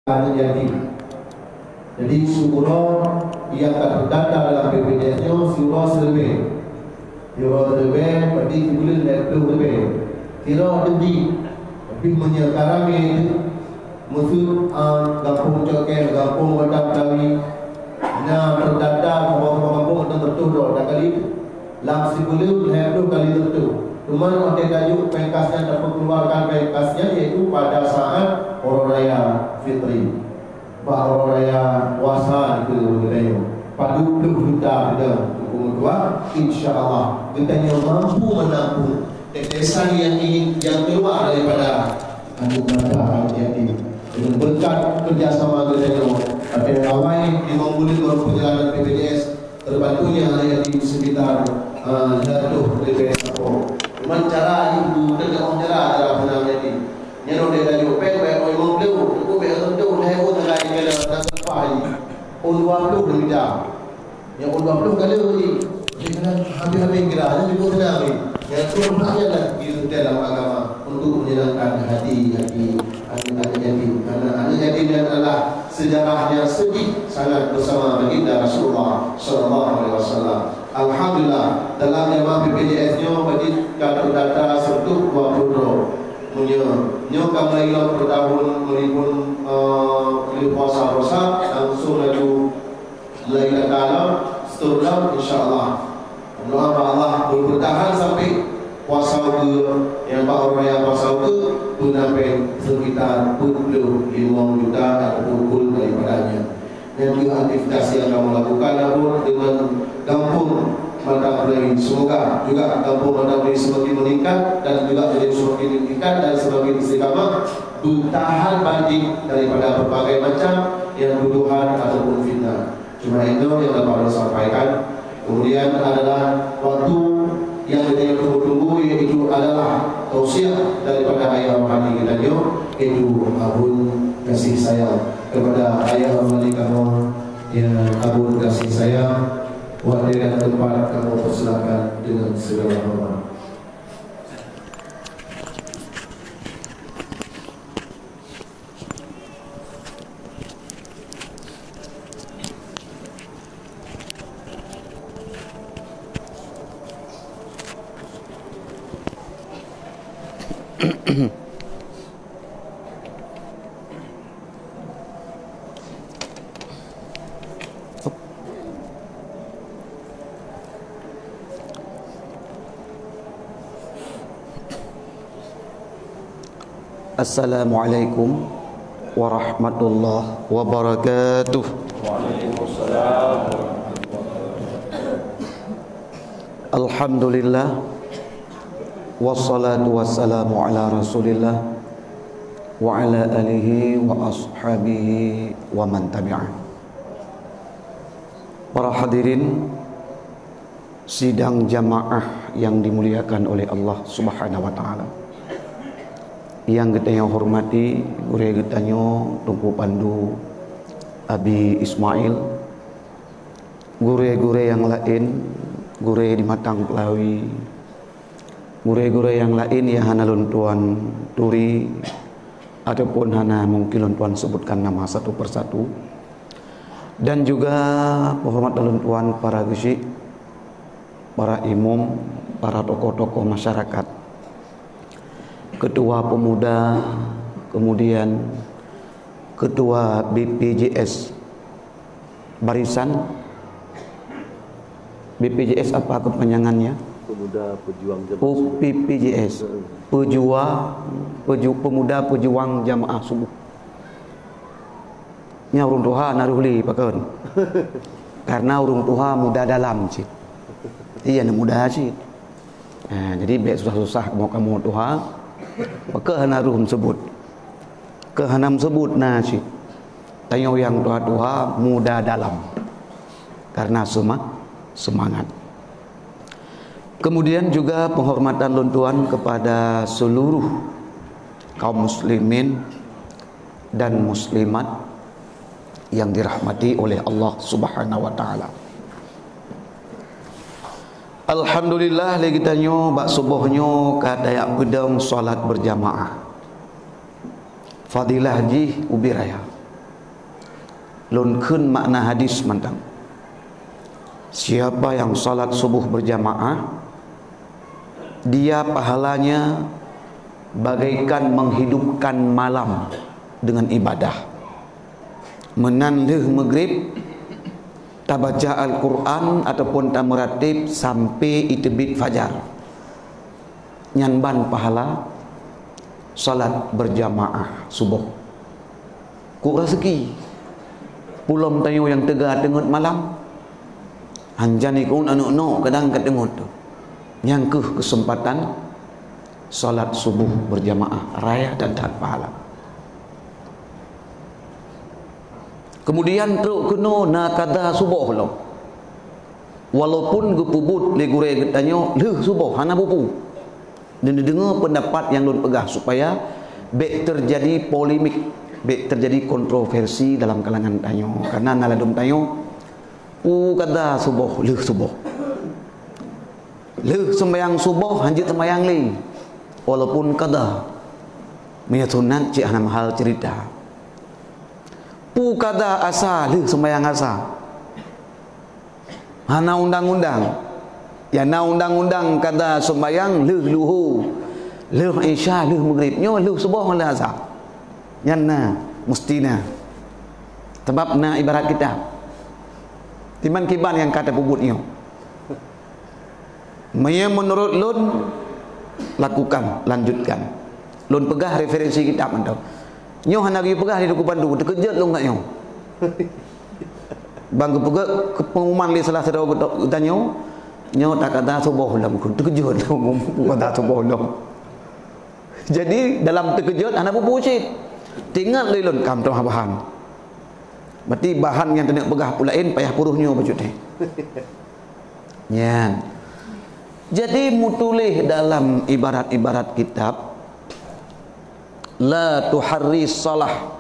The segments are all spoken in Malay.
terjadi. Jadi surah yang terdata dalam BPJS-nya surah selebih. Surah selebih berarti bulan lebih. Kira lebih menyekarang itu musuh kampung Cokel, kampung Wadap Dawi. Nah terdata kampung-kampung itu tertuduh dah kali. Lam sebulan lebih kali tertuduh. Cuma ada tajuk pengkasnya dapat keluarkan pengkasnya yaitu pada saat Orang Raya Fitri, Orang Raya Puasa itu katanya. Padu juta kita kedua, insya-Allah kita yang mampu menampung desa yang ingin yang keluar daripada anugerah jadi dengan berkat kerjasama kita ada awal 5 bulan baru perjalanan BPJS terbantunya ada di sekitar jatuh BPJS Cuman cara itu tegak cara benar jadi. Nyaro dia tajuk pek pek memang blue, aku pek tentu dah aku tengah ini dah sepah ini. Ulwa blue berbicara. Yang ulwa blue kalau ni, dia kena habis-habis kira, juga kena ni. Yang sebenarnya lah itu dalam agama untuk menyenangkan hati anak yatim. Karena anak yatim adalah sejarah yang sedih sangat bersama baginda Rasulullah Sallallahu Alaihi Wasallam. Alhamdulillah dalam jemaah BPJS-nya bagi kata data sertu 20 punya kami ilang per tahun melipun puasa langsung lalu lain kala setelah insyaallah doa Allah bertahan sampai puasa ke yang Pak Raya puasa ke pun sampai sekitar 25 juta ataupun daripadanya. Dan juga aktivitas yang kamu lakukan namun dengan kampung Mata Pelai semoga juga kampung Mata Pelai semakin meningkat dan juga menjadi semakin meningkat dan semakin istiqamah bertahan banding daripada berbagai macam yang tuduhan ataupun fitnah. Cuma itu yang dapat saya sampaikan. Kemudian adalah waktu yang kita tunggu yaitu adalah tausiah daripada ayah rohani kita yaitu abun kasih sayang kepada ayah rohani kamu yang abun kasih sayang wadiran tempat kamu persilakan dengan segala hormat. Assalamualaikum warahmatullahi wabarakatuh. Waalaikumsalam. Alhamdulillah wassalatu wassalamu ala Rasulillah wa ala alihi wa ashabihi wa man tabi'ah. Para hadirin sidang jamaah yang dimuliakan oleh Allah Subhanahu wa taala. Yang kita yang hormati guru kita Tumpu Pandu Abi Ismail, guru-guru yang lain, guru di Matang Pelawi, guru-guru yang lain yang hana luntuan turi ataupun hana mungkin luntuan sebutkan nama satu persatu, dan juga penghormatan luntuan para gisi, para imam, para tokoh-tokoh masyarakat, Ketua Pemuda, kemudian Ketua BPJS Barisan. BPJS apa kepanjangannya? Pemuda Pejuang Jamaah PPJS, Pemuda Pejuang Jamaah Subuh. Nya urung tuha naruhli pakeun. Karena urung tuha muda dalam sih. Iya muda sih. Nah, jadi baik susah-susah mau kamu tuha maka naruhum sebut kehanam sebut nasi tanya yang tuha muda dalam karena semangat. Kemudian juga penghormatan luntuan kepada seluruh kaum muslimin dan muslimat yang dirahmati oleh Allah Subhanahu wa taala. Alhamdulillah lagi tanyo bak subuhnyo kadayak gedong salat berjamaah. Fadilah ji ubi raya. lun kun makna hadis mantang. Siapa yang salat subuh berjamaah, dia pahalanya bagaikan menghidupkan malam dengan ibadah. Menanleh maghrib, tak baca Al-Quran ataupun tak meratib sampai itebit fajar. Nyanban pahala salat berjamaah subuh. Ku rezeki pulam tayo yang tegak tengut malam. Anjani kun anu kadang ketengut tu. Yang kesempatan salat subuh berjamaah raya dan tak pahala. Kemudian teruk kena na kada subuh lo. Walaupun gepubut le gure getanyo le subuh hana bupu. Dan dengar pendapat yang lun pegah supaya bek terjadi polemik, bek terjadi kontroversi dalam kalangan tanyo. Karena naladum tanyo kada subuh le subuh. Le sembahyang subuh hanjit sembahyang le. Walaupun kada punya sunat cik hana mahal cerita. Pu kada asa le sembahyang asa. Hana undang-undang. Ya na undang-undang kada sembahyang le luhu. Le isya le maghrib nyo le subuh le asa. Yan na mustina. Sebab na ibarat kita. Timan kiban yang kata pubut nyo. Maya menurut lun lakukan, lanjutkan. Lun pegah referensi kitab mantau. Nyo hana gi pegah di dukupan tu, terkejut lu enggak nyo. Bang pegah ke pengumuman li salah satu tanyo, nyo tak kata subuh lah bukan terkejut lu kata subuh lu. Jadi dalam terkejut hana pupucit. Tinggal li lun kam tu bahan. Berarti bahan yang kena pegah pulain payah puruhnyo baju teh. Ya. Jadi mutulih dalam ibarat-ibarat kitab la tuharri salah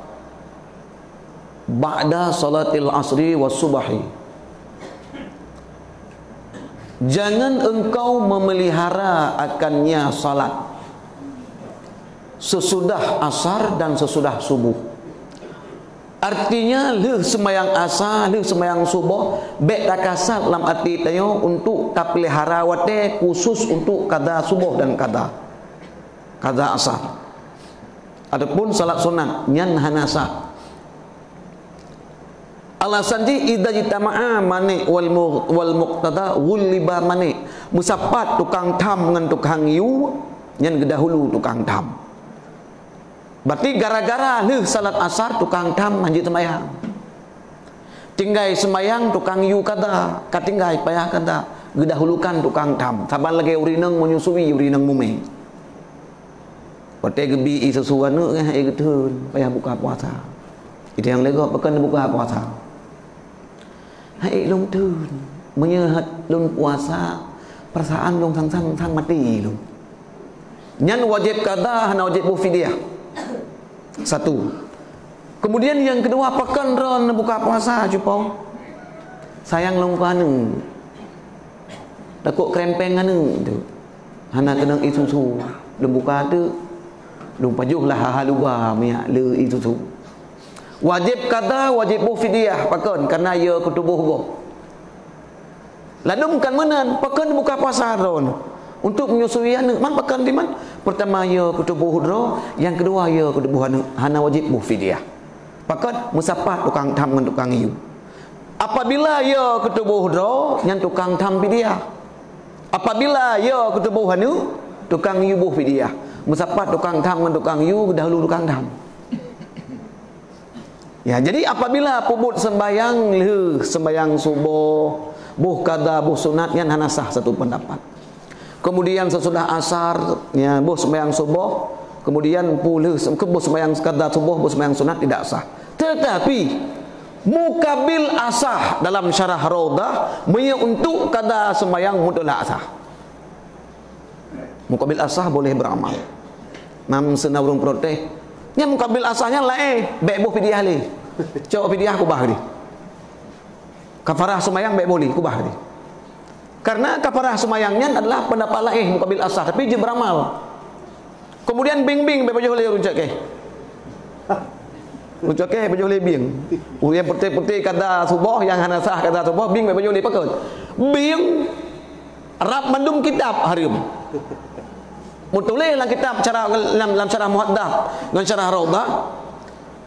ba'da salatil asri was subahi. Jangan engkau memelihara akannya salat sesudah asar dan sesudah subuh. Artinya le sembahyang asar, le sembahyang subuh bek tak kasat dalam arti tayo untuk tak pelihara wate khusus untuk qada subuh dan qada asar. Adapun salat sunat nyan hanasa. Alasan di idza jitama'a mani wal muqtada ghuliba mani. Musapat tukang tam dengan tukang yu nyan gedahulu tukang tam. Berarti gara-gara le salat asar tukang tam hanjit sembahyang. Tinggai sembahyang tukang yu kada, katinggai payah kada. Gedahulukan tukang tam. Saban lagi urineng menyusui urineng mume. Pate gebi sesuatu kan getun payah buka puasa. Itu yang lego pekan buka puasa. Hai long tun menyehat long puasa perasaan long sang mati long. Nyan wajib kada hana wajib fidyah. Satu. Kemudian yang kedua pekan ron buka puasa cupong. Sayang long kanu. Takut krempeng anu tu. Hana kena isusu. Lu buka tu. Lu pajuhlah haluba miak le isusu. Wajib kada wajib fidyah pekan karena ia ketubuh go. Lalu bukan menan pekan buka puasa ron. Untuk menyusui anak man pekan di man. Pertama ia ketubuh ro, yang kedua ia ketubuh hana wajib fidyah. Pekan musafah tukang tam dengan tukang iu. Apabila ia ketubuh ro, yang tukang tam fidyah. Apabila ia ketubuh hanu, tukang iu fidyah. Musafah tukang tam dengan tukang iu dahulu tukang tam. Ya, jadi apabila pubut sembayang le sembayang subuh, buh qada buh sunat yang hana sah satu pendapat. Kemudian sesudah asar ya buh sembahyang subuh, kemudian puluh buh sembahyang qada subuh, buh sembahyang sunat tidak sah. Tetapi mukabil asah dalam syarah Raudah untuk qada sembahyang mutlak asah. Mukabil asah boleh beramal. Mam senawrung protes. Nya mukabil asahnya bek buh fidyah le. Coba fidyah kubah di. Kafarah sembahyang bek boleh kubah di. Karena kafarah semayangnya adalah pendapat lain mukabil asah, tapi dia beramal. Kemudian bing-bing bebaju le runcak ke. Lucu ke baju lebing. Yang putih-putih kata subuh, yang hanasah kata subuh, bing baju lebing pakut. Bing Arab mandum kitab harum. Mutulis dalam kitab cara dalam syarah muhaddats dan syarah raudhah.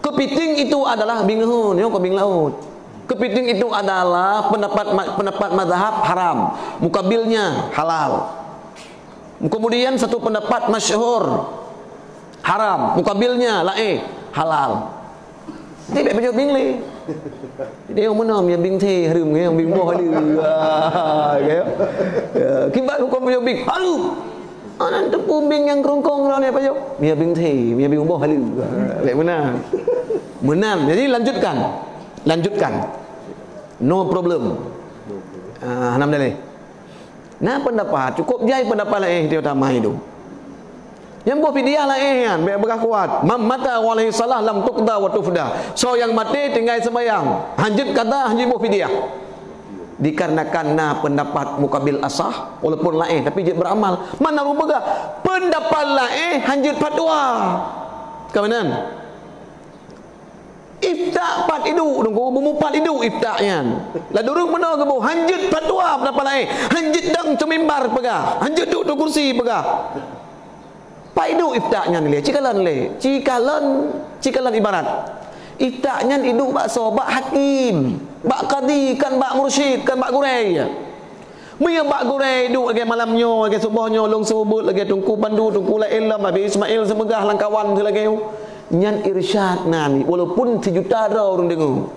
Kepiting itu adalah bingehun, yo ke bing laut. Kepiting itu adalah pendapat mazhab haram, mukabilnya halal. Kemudian satu pendapat masyhur haram, mukabilnya halal. Thì bẹ bây giờ bing li. Dia yang mana yang bing the harum yang bing boh halu. Kibat hukum bây giờ bing halu. Anak tepu bing yang kerongkong lah ni apa je? Dia bing the, dia bing boh halu. Bẹ mana? Menang. Jadi lanjutkan. No problem. Hanam dah ni. Nah pendapat cukup jai pendapat lain dia utama itu. Yang buat fidyah lah kan, biar berkah kuat. Mata walaihi salah lam tuqda wa tufda. So yang mati tinggal sembahyang. Hanjut kata hanjut buat fidyah. Dikarenakan pendapat mukabil asah walaupun lain tapi dia beramal. Mana rupaga pendapat lain hanjut fatwa. Kamanan? Ifta pat idu dongko bumupat idu iftaknya. La durung mana ke bu hanjut fatwa pendapat lain. Hanjut dang tu mimbar pegah. Hanjut duduk tu kursi pegah. Paidu iftaknya ni cikalan ibarat iftaknya idu bak so bak hakim bak qadi kan bak mursyid kan bak gurai Mia bak gurai duk lagi malamnyo lagi subuhnyo long subut lagi tungku pandu tungku la ilm Nabi Ismail semegah lang kawan tu lagi nyan irsyad nani walaupun sejuta orang dengar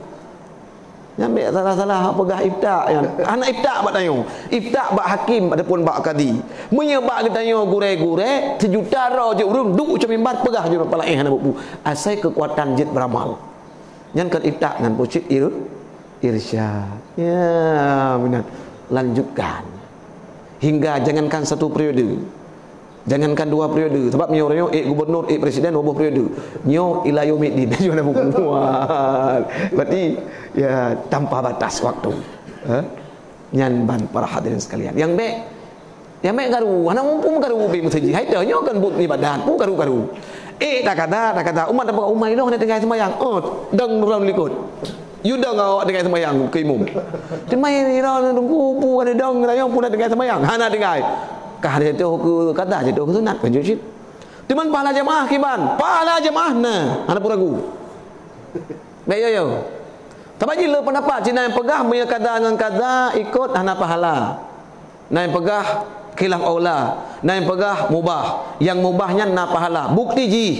nyambil salah-salah pegah iftak kan anak iftak bak tanyo iftak bak hakim adapun bak qadi munya bak tanyo gurai-gurai sejuta je urang duk macam mimbar pegah je kepala hana bu asai kekuatan jid beramal nyan kan iftak nan pucit irsyad ya benar lanjutkan hingga jangankan satu periode jangankan 2 periode sebab nyo gubernur presiden 2 periode nyo ila yaumiddin juga nak buat berarti ya tanpa batas waktu nyan ban para hadirin sekalian yang baik garu ana mumpung garu bi masjid hai nyo kan but ibadat pu garu tak kata umat apa umat itu hendak tengah sembahyang dang nurun likut you dang awak tengah sembahyang ke imam temai ni ra tunggu pu ada dang rayong pun tengah sembahyang hana tengah kah dia tu ke kata je tu sunat kan jujur. Teman pahala jemaah kiban. Pahala jemaah nah, ana pun ragu. Baik yo. Tapi jila pendapat cina yang pegah punya kata dengan kata ikut ana pahala. Nah yang pegah khilaf aula. Nah yang pegah mubah. Yang mubahnya na pahala. Bukti ji.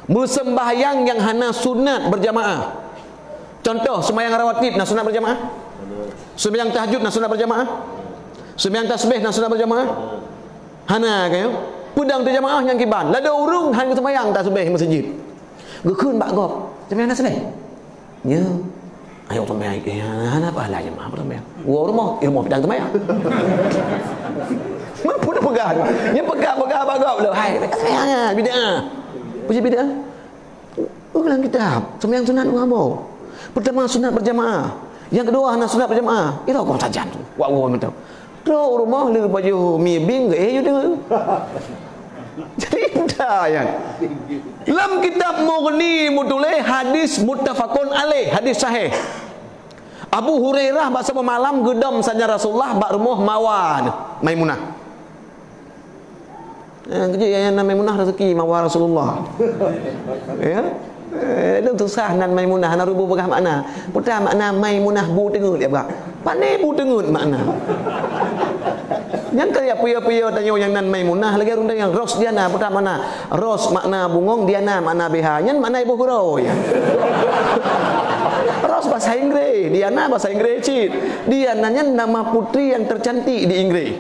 Bersembahyang yang hana sunat berjamaah. Contoh sembahyang rawatib na sunat berjamaah. Sembahyang tahajud na sunat berjamaah. Sembahyang tasbih nak sunat berjamaah. Hana kayo. Pudang tu jamaah yang kiban. Lada urung hang sembahyang tasbih masjid. Gekun bak gop. Sembahyang tasbih. Ya. Ayo sembahyang ke hana pahala jamaah sembahyang. Gua rumah ilmu pidang sembahyang. Mampu dah pegang. Nya pegang bak gop dah. Hai, sembahyang bidah. Puji bidah. Ulang kitab. Sembahyang sunat apa? Pertama sunat berjamaah. Yang kedua hana sunat berjamaah. Itu kau sajan tu. Wak mentau. Teruk rumah lu baju mi bing ke you dengar. Jadi dah ya. Dalam kitab Mughni mutuleh hadis muttafaqun alaih, hadis sahih. Abu Hurairah bahasa malam gedam saja Rasulullah bak rumah mawar Maimunah. Kerja yang Maimunah rezeki mawar Rasulullah. Ya. Itu susah nan Maimunah na rubu begah makna. Putra makna Maimunah bu tengut dia bak. Pandai bu tengut makna. Yang kaya puya-puya tanya yang nan Maimunah lagi runda yang Ros Diana putra mana? Ros makna bungong, Diana makna BH. Yang makna ibu hurau ya. Ros bahasa Inggris, Diana bahasa Inggris cit. Diana nya nama putri yang tercantik di Inggris.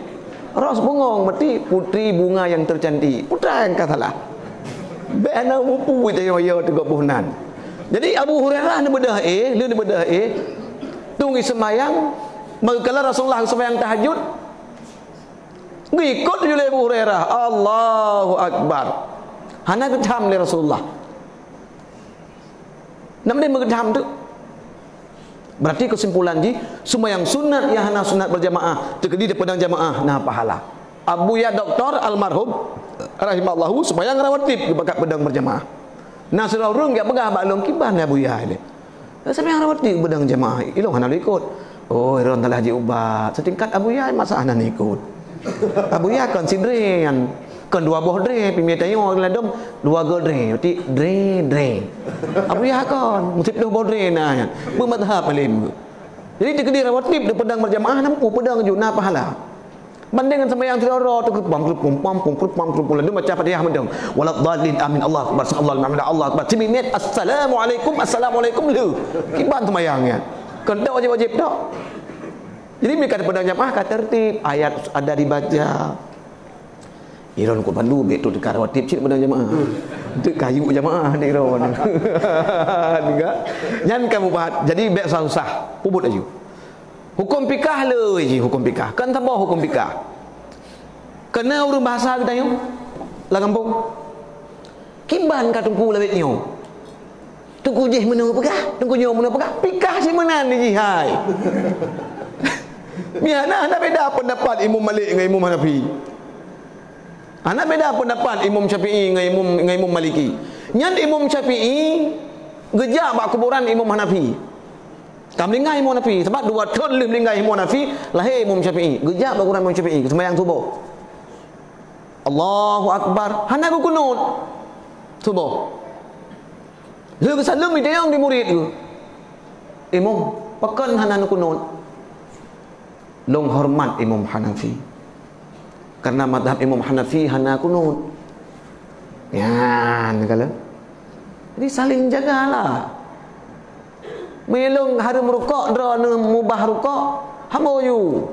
Ros bungong berarti putri bunga yang tercantik. Putra yang katalah. Bena mupu tanya yo 30 nan. Jadi Abu Hurairah ni bedah dia bedah tunggu sembahyang kalau Rasulullah sembahyang tahajud ngikut je Abu Hurairah. Allahu Akbar. Hana gedam le Rasulullah. Namanya menggedam tu. Berarti kesimpulan ji sembahyang sunat yang hana sunat berjamaah terkedi di padang jamaah nah pahala. Abu ya Doktor almarhum rahimallahu sembahyang rawatib di bakat padang berjamaah. Nah surau rung gak pegah bak long kiban ya buya ile. Sampai yang rawat di bedang jemaah ilong hana ikut. Oh, iron telah haji ubat. Setingkat Abu Ya masa hana ikut. Abu Ya konsiderian kan dua boh dre pimitayo ladom dua go dre ti dre. Abu Ya kan musib dua boh dre na. Bermadhab alim. Jadi di kediri rawat tip di pedang berjamaah nampu pedang juna pahala. Bandingkan sembahyang tidak roh tu pam ladum macam Fatihah mendeng. Walad dhalin amin Allah akbar Allah akbar. 10 minit assalamualaikum lu. Kiban sembahyangnya. Kan tak wajib tak. Jadi mereka pedang jamaah kata tertib, ayat ada dibaca. Iron ko pandu bet tu dekat rawat tip cik pedang jamaah. Tu kayu jamaah ni iron. Enggak. Nyan kamu bahat. Jadi bet susah. Pubut aja. Hukum fikah le je hukum fikah. Kan tambah hukum fikah. Kena urang bahasa kita yo. Lah kampung. Kiban ka tungku lawet nyo. Tungku jeh mana pegah? Tungku nyo mana pegah? Fikah si mana ni ji hai. Biana ada beda pendapat Imam Malik dengan Imam Hanafi. Ana beda pendapat Imam Syafi'i dengan Imam Maliki. Nyan Imam Syafi'i gejak bak kuburan Imam Hanafi. Kam lingai Imam Hanafi sebab dua tahun lim lingai Imam Hanafi lahir Imam Syafi'i. Gejak bak kuburan Imam Syafi'i sembahyang subuh. Allahu akbar. Hana ku kunut. Subuh. Lu kesalum dia yang di murid tu. Imam, pakan hana ku kunut. Long hormat Imam Hanafi. Karena mazhab Imam Hanafi hana kunut. Ya, kalau. Jadi saling jagalah. Melong harum rukuk dra mubah rukuk hamo you.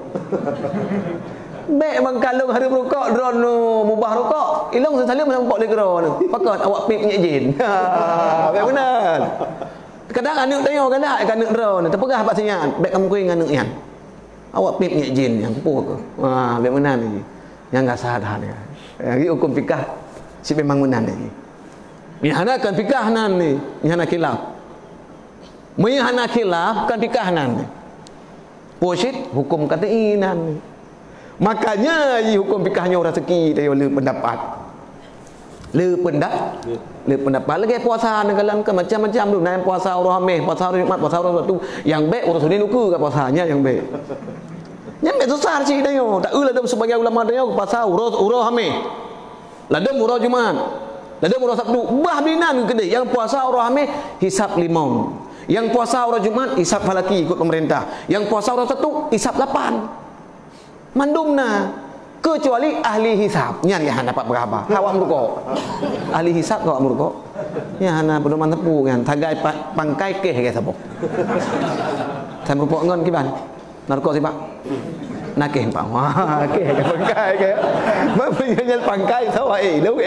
Baik bang kalung harum rukuk dra mubah rukuk ilong salim nampak legera tu. Pakat awak pip nyek jin. Ha, baik benar. Kadang anak tanya galak anak dra ni terpegah pak senyan. Baik kamu kuing anak yan. Awak pip nyek jin yang puh ke. Ha, baik benar ni. Yang enggak sadar ni. Yang hukum fikah si memang benar ni. Yang kan fikah nan ni, yang khilaf. Hana khilaf kan fikah nan. Posit hukum kata inan. Makanya hukum fikahnya orang seki dia le pendapat. Le pendapat lagi puasa negala kan macam-macam tu. Naik puasa orang Khamis, puasa hari Jumaat, puasa hari Sabtu. Yang baik orang Sunnah luka kat puasanya yang baik. Yang baik susah sih dia. Tak ada sebagai ulama dia puasa urus Khamis. Ladam urus Jumaat. Ladam urus Sabtu. Bah binan kedai yang puasa orang Khamis hisap limau. Yang puasa orang Jumat hisap falaki ikut pemerintah. Yang puasa orang Sabtu hisap 8. Mandumna kecuali ahli hisap. Nya yang dapat berapa? Awak merukuk. Ahli hisap kau merukuk. Ya hana pedoman tepu kan tagai pangkai keh ke sabok. Saya merukuk ngon kiban. Narko sih Pak. Nakeh Pak. Wah, keh ke pangkai ke. Mempunyai pangkai sawa lu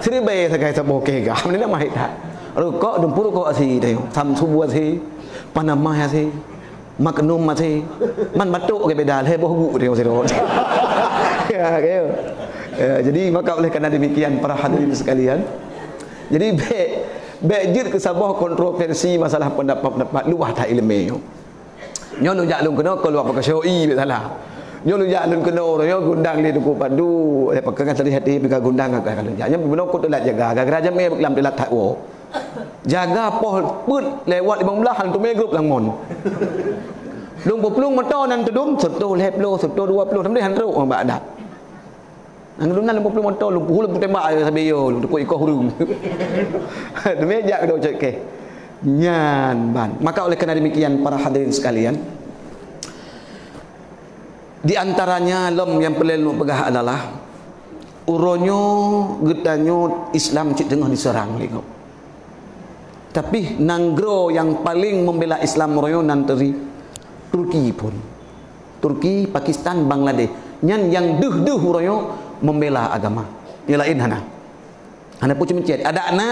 seri be sagai sabok keh ga. Ni nak mahit tak. Rukuk dumpur rukuk si tengok sam subuh si panamah si maknum si man batuk ke beda le boh gu tengok si rot. Ya gitu. Jadi maka oleh karena demikian para hadirin sekalian, jadi bejir ke sabah kontroversi masalah pendapat luah tak ilmu. Nyo lu jak lu kena keluar pakai syoi be salah. Nyo lu jak lu kena orang gundang dia duku padu le pakai tadi hati pika gundang agak kalau jaknya belum kau telat jaga gara-gara me lam telat tak wo. Jaga poh put lewat 15 hang tu me grup langmon. Lung pelung motor nan tedum serto leplo serto 20 sampai han ruk bak adat. Nang dum nan 50 motor lu puh lu tembak sampai yo lu ikut hurung. Demi jak do cek ke. Nyan ban. Maka oleh kerana demikian para hadirin sekalian, di antaranya lom yang perlu pegah adalah uronyo gedanyo Islam cik tengah diserang lingkup. Tapi nanggro yang paling membela Islam royo nanteri Turki pun. Turki, Pakistan, Bangladesh. Nyan yang duh royo membela agama. Yang lain hana. Hana pun mencet. Ada ana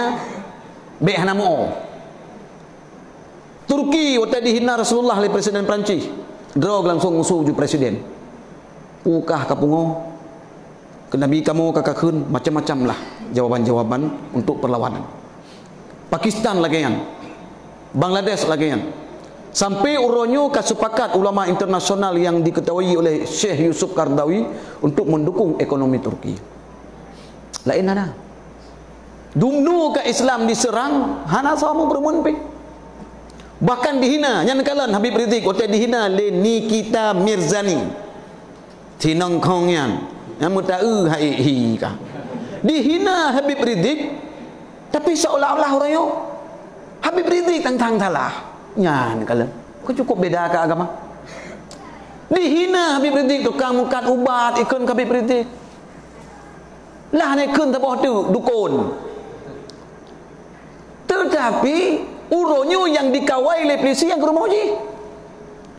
be hana mo. Turki waktu dihina Rasulullah oleh Presiden Perancis. Drog langsung musuh ju presiden. Ukah kapungo. Kenabi kamu kakakun macam-macam lah jawaban-jawaban untuk perlawanan. Pakistan lagi yang, Bangladesh lagi yang, sampai uronyo kesepakat ulama internasional yang diketahui oleh Syekh Yusuf Qaradawi untuk mendukung ekonomi Turki. Lain ada. Dumnu ke Islam diserang, hana sama bermunpik. Bahkan dihina, yang kalan Habib Rizik, otak dihina le Nikita Mirzani. Tinong kongyan, namu tahu hai ka. Dihina Habib Rizik, tapi seolah-olah orang yo Habib Rizik tang salah. Nyan kalan. Kau cukup beda ke agama? Dihina Habib Rizik tukang mukat ubat ikun ke Habib Rizik. Lah ni kun tak tu dukun. Tetapi uronyo yang dikawal oleh polisi yang ke rumah haji.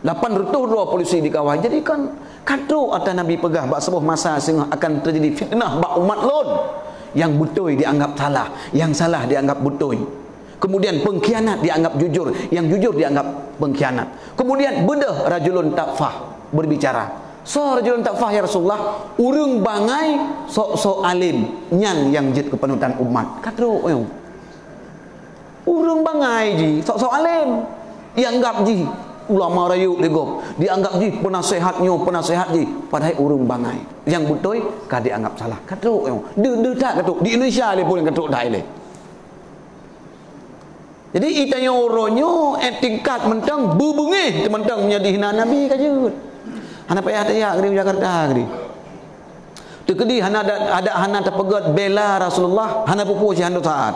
802 polisi dikawal. Jadi kan kado atas Nabi pegah bak sebuah masa sehingga akan terjadi fitnah bak umat lon. Yang betul dianggap salah, yang salah dianggap betul. Kemudian pengkhianat dianggap jujur, yang jujur dianggap pengkhianat. Kemudian bedah rajulun takfah berbicara. So rajulun takfah ya Rasulullah, urung bangai sok-sok alim nyan yang jid kepenutan umat. Kado yo. Urung bangai ji, sok-sok alim. Dianggap ji ulama rayu legop, dianggap ji penasehat ji, padahal urung bangai. Yang betul ka dianggap salah. Kado yo. De tak kado di Indonesia le pun kado dai le. Jadi itanya oronyo tingkat mentang bubungih mentang menjadi hina Nabi kajut. Hana payah tayak di Jakarta gini. Tekedi hana ada hana terpegat bela Rasulullah, hana pupu si hando saat.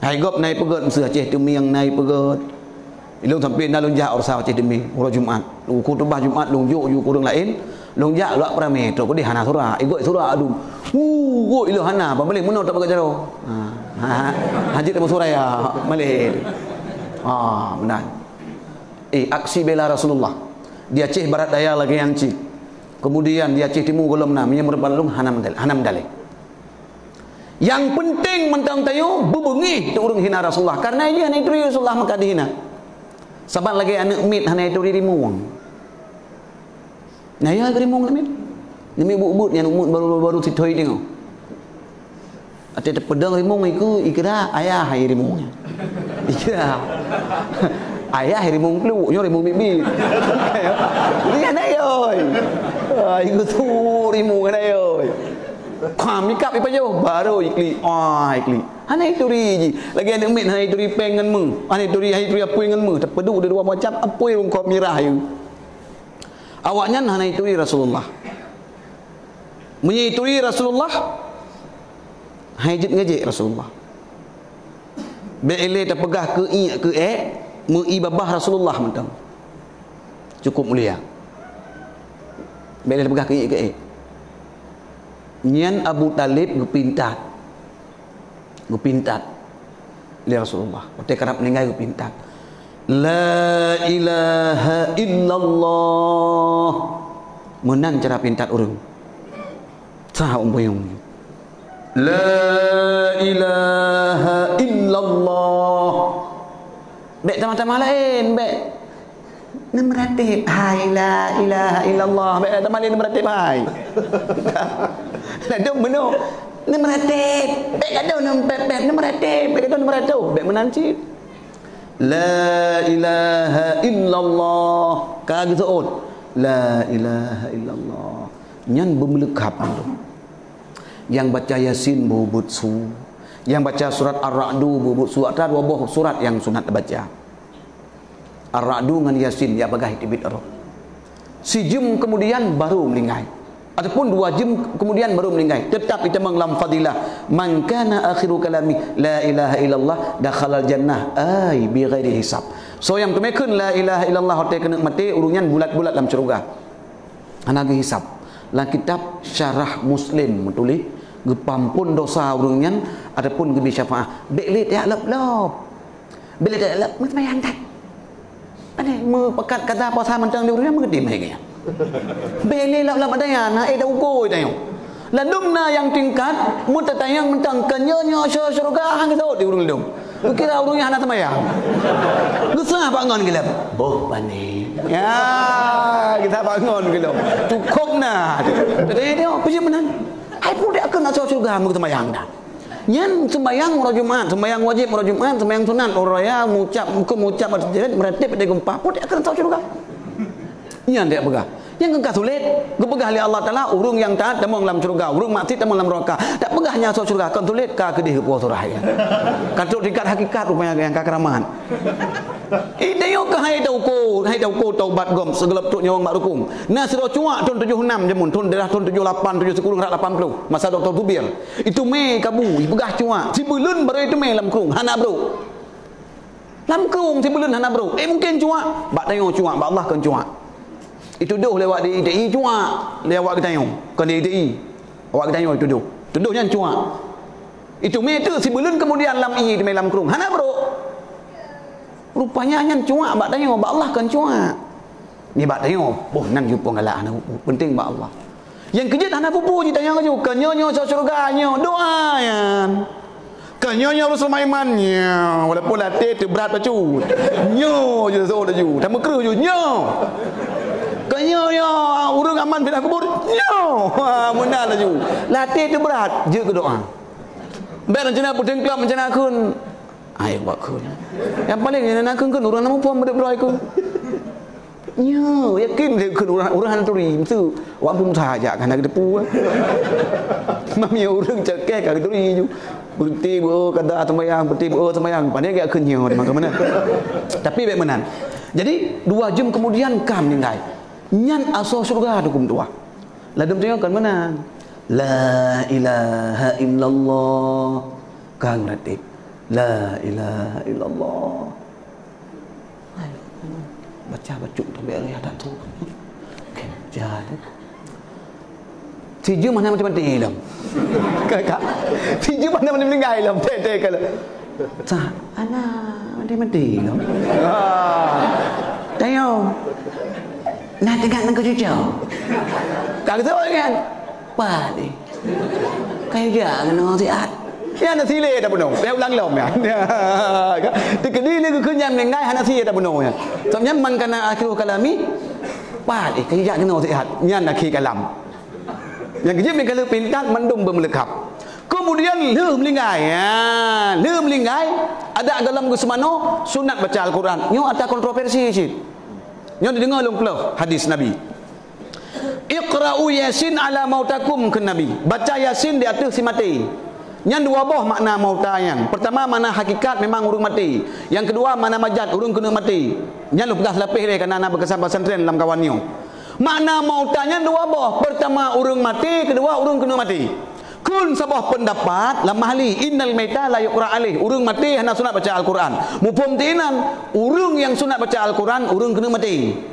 Hai gop naik pegat mesti aceh demi yang naik pegat. Ilung sampai nalung jak ursa aceh demi urang Jumaat. Lu khutbah Jumaat lung juk kurang lain. Lung jak luak parameter ko di hana surah. Igoi surah adu. Go ilu hana pa balik muno tak pegat jaro. Haji temu surah ya balik. Benar. Aksi bela Rasulullah. Di Aceh Barat Daya lagi yang ci. Kemudian di Aceh Timur golom na menyamur balung hanam dalek. Yang penting mentang tayo bubungi tu urang hina Rasulullah. Karena dia hana itu Rasulullah maka dihina. Sabat lagi anak mit hana itu rimuang. Nah ya rimuang lemit. Demi bubut yang umut baru sitoi tengok. Ada pedang rimuang iku ikira ayah hai rimuangnya. Ikira ayah rimuang pelu nyo rimuang bibi. Ini ana yoy. Iku tu rimuang ana yoy. Kham mikap ipa yo baru ikli. Ikli. Hana itu ri. Lagi ada mit hana itu ri pengen mu. Hana itu ri apui ngan mu. Terpedu de dua macam apui wong kop mirah you. Awaknya hana itu ri Rasulullah. Menyitui Rasulullah. Hajit ngejek Rasulullah. Beile terpegah ke mui babah Rasulullah mentang. Cukup mulia. Beile terpegah ke Nyan Abu Talib gepintat li Rasulullah. Ote kerap meninggal gepintat. La ilaha illallah. Menang cara pintat urang. Sah umpayung. La ilaha illallah. Bek teman-teman lain, bek nemeratib hai la ilaha illallah. Bek teman lain nemeratib hai. Nak beno nemeratib. Bek kado nemeratib, bek kado nemeratib. Bek menanci. La ilaha illallah. Kagak seot. La ilaha illallah. Nyan bermelekap tu. Yang baca Yasin bubut su, yang baca surat Ar-Ra'du bubut su. Ada dua buah surat yang sunat baca. Ar-Ra'du dengan Yasin ya bagah tibit roh. Si jam kemudian baru meninggal. Ataupun 2 jam kemudian baru meninggal. Tetap kita menglam fadilah. Man kana akhiru kalami la ilaha illallah dakhalal jannah ay bi ghairi hisab. So yang kemekeun la ilaha illallah hote kena mati urungan bulat-bulat dalam syurga. Ana ge hisab. Lah kitab syarah Muslim tulis gepampun dosa urungan adapun gebi syafaat. Belit ya lop-lop. Belit ya lop sembahyang tak. Ane me pekat kata puasa mentang di urungan mengedim hai. Belit lop-lop ada ya na eda ugo tayo. Ladumna yang tingkat muta tayang mentang kenyanya syurga hang kita di urung dum. Kira urungnya hana sembahyang. Gusah bangun gelap. Boh pani. Ya, kita bangun gelap. Cukup nah. Jadi dia apa je menan? Ai pun dia akan masuk surga mu sembahyang dah. Nyan sembahyang orang Jumaat, sembahyang wajib orang Jumaat, sembahyang sunat orang raya mengucap muka mengucap meratib pada gempa pun dia akan masuk surga. Nyan dia pegah. Yang engkau sulit, gepegah li Allah Taala urung yang taat demong dalam syurga, urung maksiat demong dalam neraka. Tak pegahnya masuk syurga, kan sulit ka kedih puas surah ya. Katuk tingkat hakikat rupanya yang kakraman. Ideyo ka hai tauko taubat gom segelap tuk nyawang mak rukung. Nah siro cuak tahun 76 jemun, tahun dah tahun 78, 710 rak 80. Masa Dr. Tubir. Itu me kabu, pegah cuak. Si belun baru itu me lam krung, hana bro. Lam krung si belun hana bro. Mungkin cuak, bak tayong cuak, bak Allah kan cuak. Itu doh lewat di ITI cuak, lewat ke tayong. Kan di ITI. Awak ke tayong itu doh. Tuduhnya cuak. Itu me tu si belun kemudian lam i di me lam krung. Hana bro. Rupanya nyan cuak bak tayong, bak Allah kan cuak. Ni bak tayong, boh nan jumpa galak ana penting bak Allah. Yang kejut hana pupu je tayang aju, kenyonyo surganya, doa yan. Kenyonyo Rasul Maimannya, walaupun latih tu berat pacu. Nyo je so laju, tak mekru je nyo. Kenyonyo urang aman pindah kubur. Nyo. Ha munal laju. Latih tu berat, je ke doa. Baik rencana puteng kelab rencana kun. Ai buat kun. Yang paling rencana kun urang nama puan berdoa ku. Nyo, yakin dia kun urang turi mesti wang pun saja kan ada depu. Mami urang cekek ka turi ju. Berhenti kata sembahyang, berhenti sembahyang. Pandai gak kun nyo macam mana. Tapi baik menan. Jadi 2 jam kemudian kam ninggai. Nyan asal surga hukum tua. Ladum tengok kan mana? La ilaha illallah. Kang ratib. La ilaha illallah. Baca bacuk sampai hari ada tu. Okey, jalan. Tiju mana macam mati hilang. Kakak. Tiju mana meninggal hilang. Teh kalau. Sa, ana mati hilang. Tengok. Nak dengar nak cucu. Kak tu kan. Apa ni? Kayak jangan orang sihat. Ya nak sile dah penuh. Dia ulang lom ya. Tekedi ni ku kenyam mengai hana sile dah penuh ya. Sebabnya man kana akhiru kalami. Apa ni? Kayak jangan orang sihat. Nyan nak kalam. Yang kejip ni kalau pintar mendung bermelekap. Kemudian leuh melinggai. Ya, leuh melinggai ada dalam gusmano sunat baca Al-Quran. Nyo ada kontroversi sikit. Nyo didengar long peluh hadis Nabi. Iqra'u Yasin ala mautakum ke Nabi. Baca Yasin di atas si mati. Yang 2 buah makna mauta yang. Pertama mana hakikat memang urung mati. Yang kedua mana majat urung kena mati. Yang lu pegas lapih dia kerana anak berkesan pesantren dalam kawannya. Makna mautanya 2 buah. Pertama urung mati, kedua urung kena mati. Kun sebuah pendapat lam ahli innal maita la yuqra alih. Urung mati hana sunat baca Al-Quran. Mupum tinan urung yang sunat baca Al-Quran urung kena mati.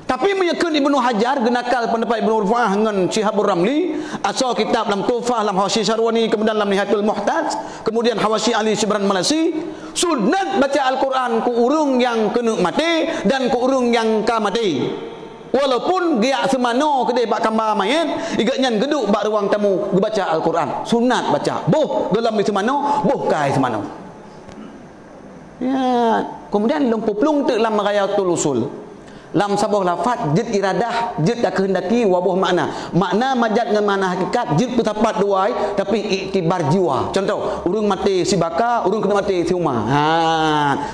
Tapi menyekun Ibnu Hajar genakal pendapat Ibnu Rufa'ah dengan Syihabur Ramli asal kitab dalam Tufah dalam Hawashi Syarwani kemudian dalam Nihayatul Muhtaj kemudian Hawashi Ali Shibran Malasi sunat baca Al-Quran ku urung yang kena mati dan ku urung yang ka mati. Walaupun dia semano kedai bak gambar mayat igatnya geduk bak ruang tamu baca Al-Quran sunat baca boh dalam semano boh kai semano. Ya, kemudian lumpuplung tu dalam Rayatul Usul. Lam sabah lafaz jid iradah jid dak kehendaki wabuh makna majat dengan makna hakikat jid bertapat duai tapi iktibar jiwa. Contoh urung mati si baka urung kena mati si umah.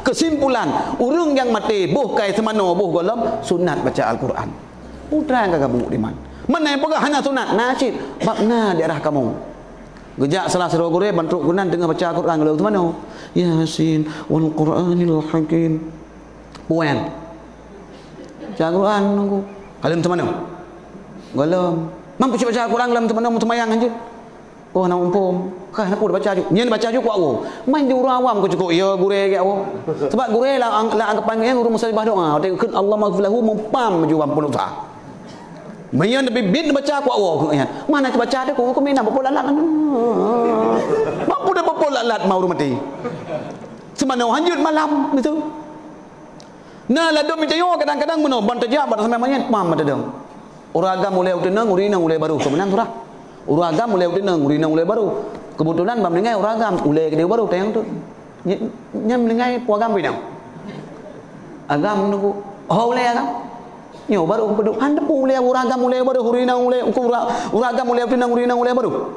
Kesimpulan urung yang mati buh kai semano buh golom sunat baca Al-Quran. Putra kagak bu di mana yang pegah hanya sunat nasib bakna di arah kamu gejak salah seru gure bantuk gunan tengah baca Al-Quran kalau tu mana Yasin wal Qur'anil Hakim puan Al-Quran nunggu. Kalau macam mana? Galam. Mampu baca Al-Quran dalam macam mana semayang aja. Oh nak umpum. Kah nak baca aja. Nyen baca aja ku aku. Main di urang awam ku cukup. Ya gure ke aku. Sebab gure lah anggapan yang urang musabah doa. Tengok Allah maghfir lahu mumpam ju ampun usaha. Main lebih bin baca ku aku. Mana baca ada ku minam bopol lalat. Mampu dah bopol lalat mau mati. Semana hanjut malam itu. Nah, ladum minta yo kadang-kadang meno bantajak bar sampai manyet mam tadang. Uragam mulai utenang urina mulai baru kemenan surah. Uragam mulai utenang urina mulai baru. Kebetulan bam dengai uragam ulai ke dia baru tayang tu. Nyam dengai puagam pinang. Agam nunggu. Oh ulai agam. Nyo baru peduk handep ulai uragam mulai baru urina mulai uragam mulai utenang urina mulai baru.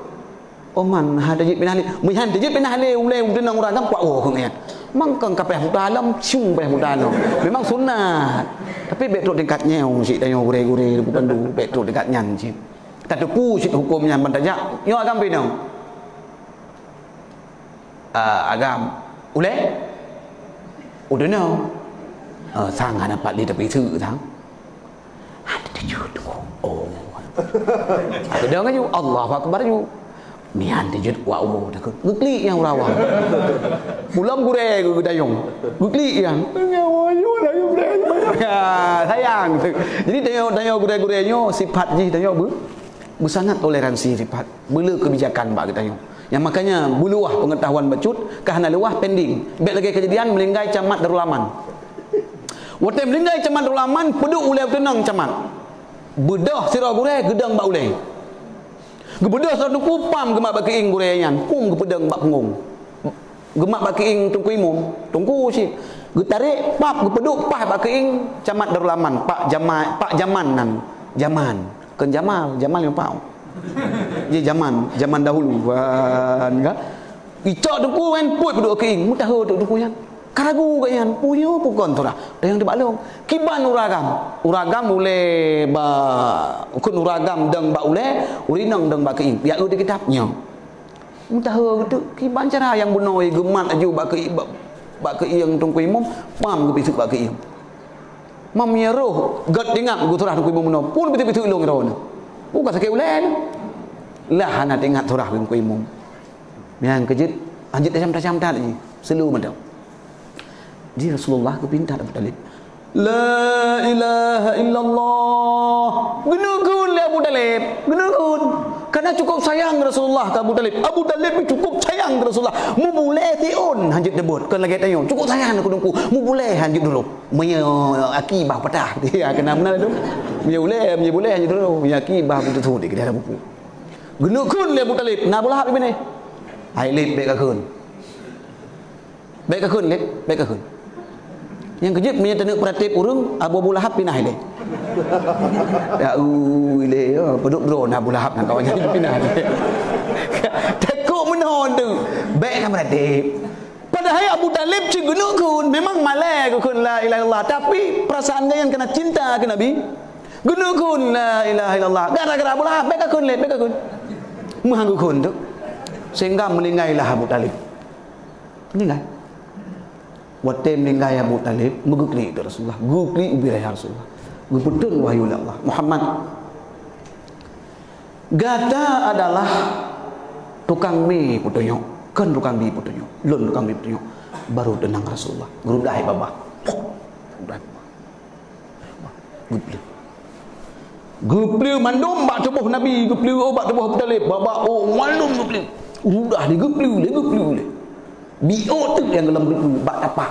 Oman hadajit bin ahli. Mihan tajit bin ahli ulai udenang uragam kuat kong ya. Mangkang kapeh dalam cium peh dalam. Memang sunat. Tapi betul tingkatnya si dayo gure-gure bukan du betul tingkat nyan si. Tak tepu si hukumnya bantajak. Yo agam pinau. Agam ulai. Udenang. Sang ada dapat di tepi sự sang. Ada tajud. Oh. Ada dengar ju Allahu akbar ju. Mian tajud wa umur dak. Gukli yang rawa. Pulam gure dayung. Gukli yang. Sayang. Jadi dayo gure-gurenyo sifat ji dayo sangat toleransi sifat. Bela kebijakan bak kita yo. Yang makanya buluah pengetahuan bacut kahana luah pending. Bek lagi kejadian melinggai camat Darul Aman. Waktu melinggai camat Darul Aman peduk ulai tenang camat. Bedah sira gure gedang bak ulai. Gebedah satu kupam gemak bak keing gure yan. Pum gepedang bak pengung. Gemak bak keing tungku imum. Tungku si. Getarik pap gepeduk pah bak keing camat Darul Aman. Pak Jaman nan. Jaman. Ken Jamal yang pau. Dia zaman dahulu kan enggak. Icak tungku kan put peduk keing. Mutahu tungku yan. Karagu kayan puyo pukon tora. Dayang di balong. Kiban uragam boleh ba ukun uragam deng ba ule urinang deng ba keing. Ya di kitabnya. Entah tu kiban cara yang bunoi gemat aju ba keing tungku imum pam ke pisuk ba keing. Mam yeroh gat dengak gu torah tungku imum no pun betul-betul long rona. Bukan sakit ule. Lah ana tengak torah tungku imum. Yang kejut anjit macam-macam tadi. Selu madam. Di Rasulullah kepintar Abu Talib. La ilaha illallah. Genukun le Abu Talib. Genukun. Karena cukup sayang Rasulullah ke Abu Talib. Abu Talib cukup sayang ke Rasulullah. Mu boleh tiun hanjut debut. Kan lagi tanya. Cukup sayang aku dengku. Mu boleh hanjut dulu. Maya akibah patah. Dia kena benar tu. Maya boleh hanjut dulu. Maya akibah betul tu dia ada buku. Genukun le Abu Talib. Nah bolah habis ni. Hai lip baik kakun. Baik kakun lip. Baik kakun. Yang kejut punya tenuk peratip urung Abu Lahab pindah dia. Ya le peduk drone Abu Lahab nak kawan jadi pindah dia. Takut menon tu. Baik kan peratip. Padahal Abu Talib cigunuk kun memang malai kun la ilaha illallah tapi perasaan dia yang kena cinta ke Nabi. Gunuk kun la ilaha illallah. Gara-gara Abu Lahab baik kun le baik kun. Muhanggu kun tu. Sehingga meninggallah Abu Talib. Meninggal. Waktu meninggal Abu Talib megukli itu Rasulullah. Gukli ubiraya Rasulullah. Guputun wahyu Allah. Muhammad. Gata adalah tukang mi putunyo. Kan tukang mi putunyo. Lun tukang mi putunyo. Baru denang Rasulullah. Gerudai babah. Gupli. Gupli mandum bak tubuh Nabi. Gupli obat tubuh Abu Talib. Babak mandum gupli. Udah digupli. Biot tu yang dalam buku bak tapak.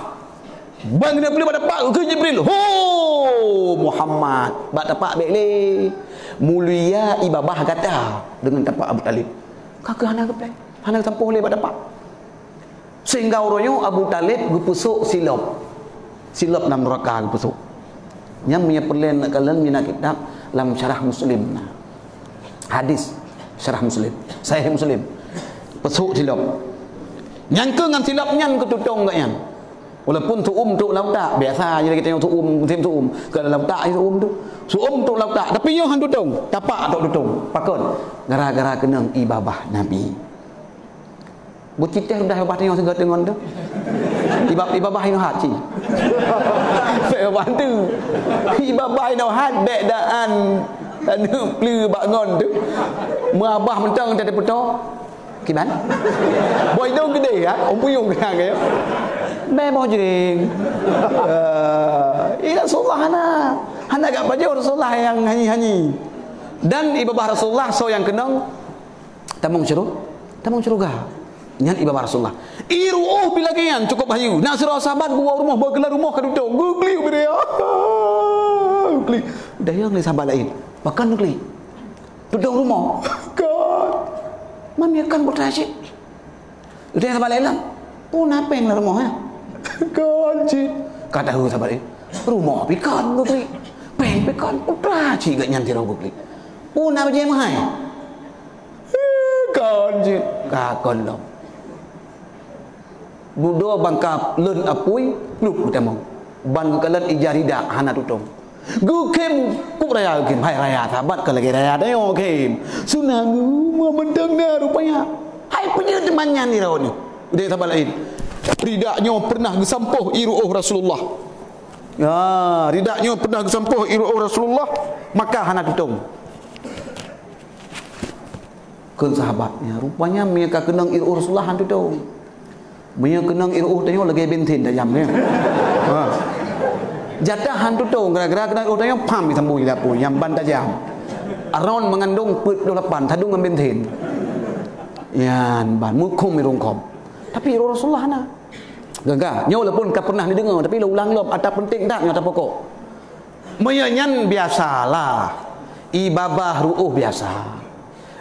Bang dia beli bak tapak ke Jibril. Ho Muhammad bak tapak baik le. Mulia ibabah kata dengan tapak Abu Talib. Kakak hana ke play. Hana tampuh le bak tapak. Sehingga orangnya Abu Talib gepusuk silap. Silap dalam neraka gepusuk. Yang punya perlen kalian mina kitab dalam syarah Muslim. Hadis syarah Muslim. Sahih Muslim. Pesuk silap. Nyangka dengan silap nyan ketutong kat nyan. Walaupun tu lautak biasa je kita tengok musim ke dalam lautak tu tu lautak tapi yo han tutong tapak tok tutong pakon gara-gara kena ibabah Nabi. Buciteh dah ibabah tengok segala tengok tu. Ibabah ino haji. Sebab tu ibabah ino had bek daan tanu pleu bangun tu. Muabah mentang tak puto. Kiban? Boy dong gede ya, om puyung kena ya. Bebo jering. Rasulullah hana gak baju Rasulullah yang hanyi-hanyi. Dan ibabah Rasulullah so yang kenang tamung ceruga. Nyan ibabah Rasulullah. Iruh bila kian cukup hayu. Nak surah sahabat gua rumah bergelar rumah kadutong. Gugli ubria. Gugli. Dah yang ni sahabat lain. Makan gugli. Duduk rumah. God. Mami akan bertajik. Udah yang sahabat lain lah. Pun apa yang rumah ya? Kancik. Kata hu sahabat lain. Rumah pikan gugli. Peng pikan. Bertajik gak nyantir gugli. Pun apa je mahal? kon je kakon lo budo bangka len apui luk utamong ban kalan ijarida hana tutong gu kem ku raya kem hai raya sahabat ke lagi raya deo kem sunangu mau mentang na rupanya hai punya temannya ni raw ni dia sahabat lain ridaknya pernah gesampuh iru'uh Rasulullah ya ridaknya pernah gesampuh iru'uh Rasulullah maka hana tutong ke sahabatnya rupanya mereka kenang iru'uh Rasulullah hantu tutong mereka kenang iru'uh tengok lagi bentin dah jam ni jatah hantu tu gara-gara kena orang yang pam disambung di dapur yang ban tajam aron mengandung put 28 thadung dengan bentin yan ban mukum mirungkom tapi Rasulullah na gaga nyo pun ka pernah didengar tapi ulang lom ada penting tak nyata pokok menyanyan biasalah ibabah ru'uh biasa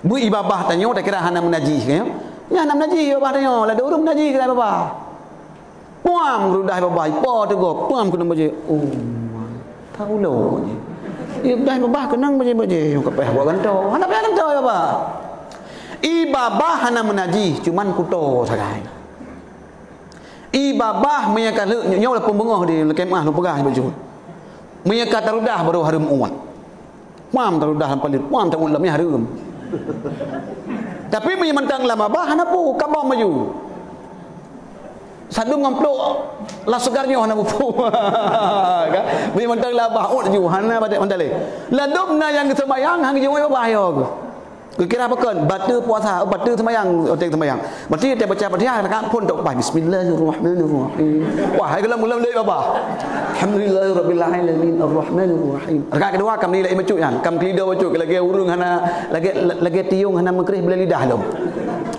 bu ibabah tanyo tak kira hana menajih kan nya hana menajih ibabah tanyo la urung menajih kira ibabah puam rudah babah ipo tu go puam kena baje oh tahu lo ni dah babah kenang baje yang kapeh buat kanto hana payah kanto babah ibabah hana menaji cuman kuto sagai ibabah menyaka nyaw la pembengah di kemah lu pegah baju menyaka tarudah baru harum umat puam tarudah palit puam tak ulamnya harum tapi menyamantang lama bah hana pu kabang maju sadung ngamplok la segarnya hana bupu kan bi mentang la baut ju hana badak mandale la domna yang sembayang hang ju bah yo ke kira apa kan batu puasa batu sembayang otek sembayang berarti dia baca Fatihah kan pun tok pai bismillahirrahmanirrahim wah hai gelam le babah alhamdulillahirabbil alamin arrahmanirrahim rakaat kedua kam ni la imacuk yang kam lidah bacuk lagi urung hana lagi tiung hana mengkerih bila lidah lom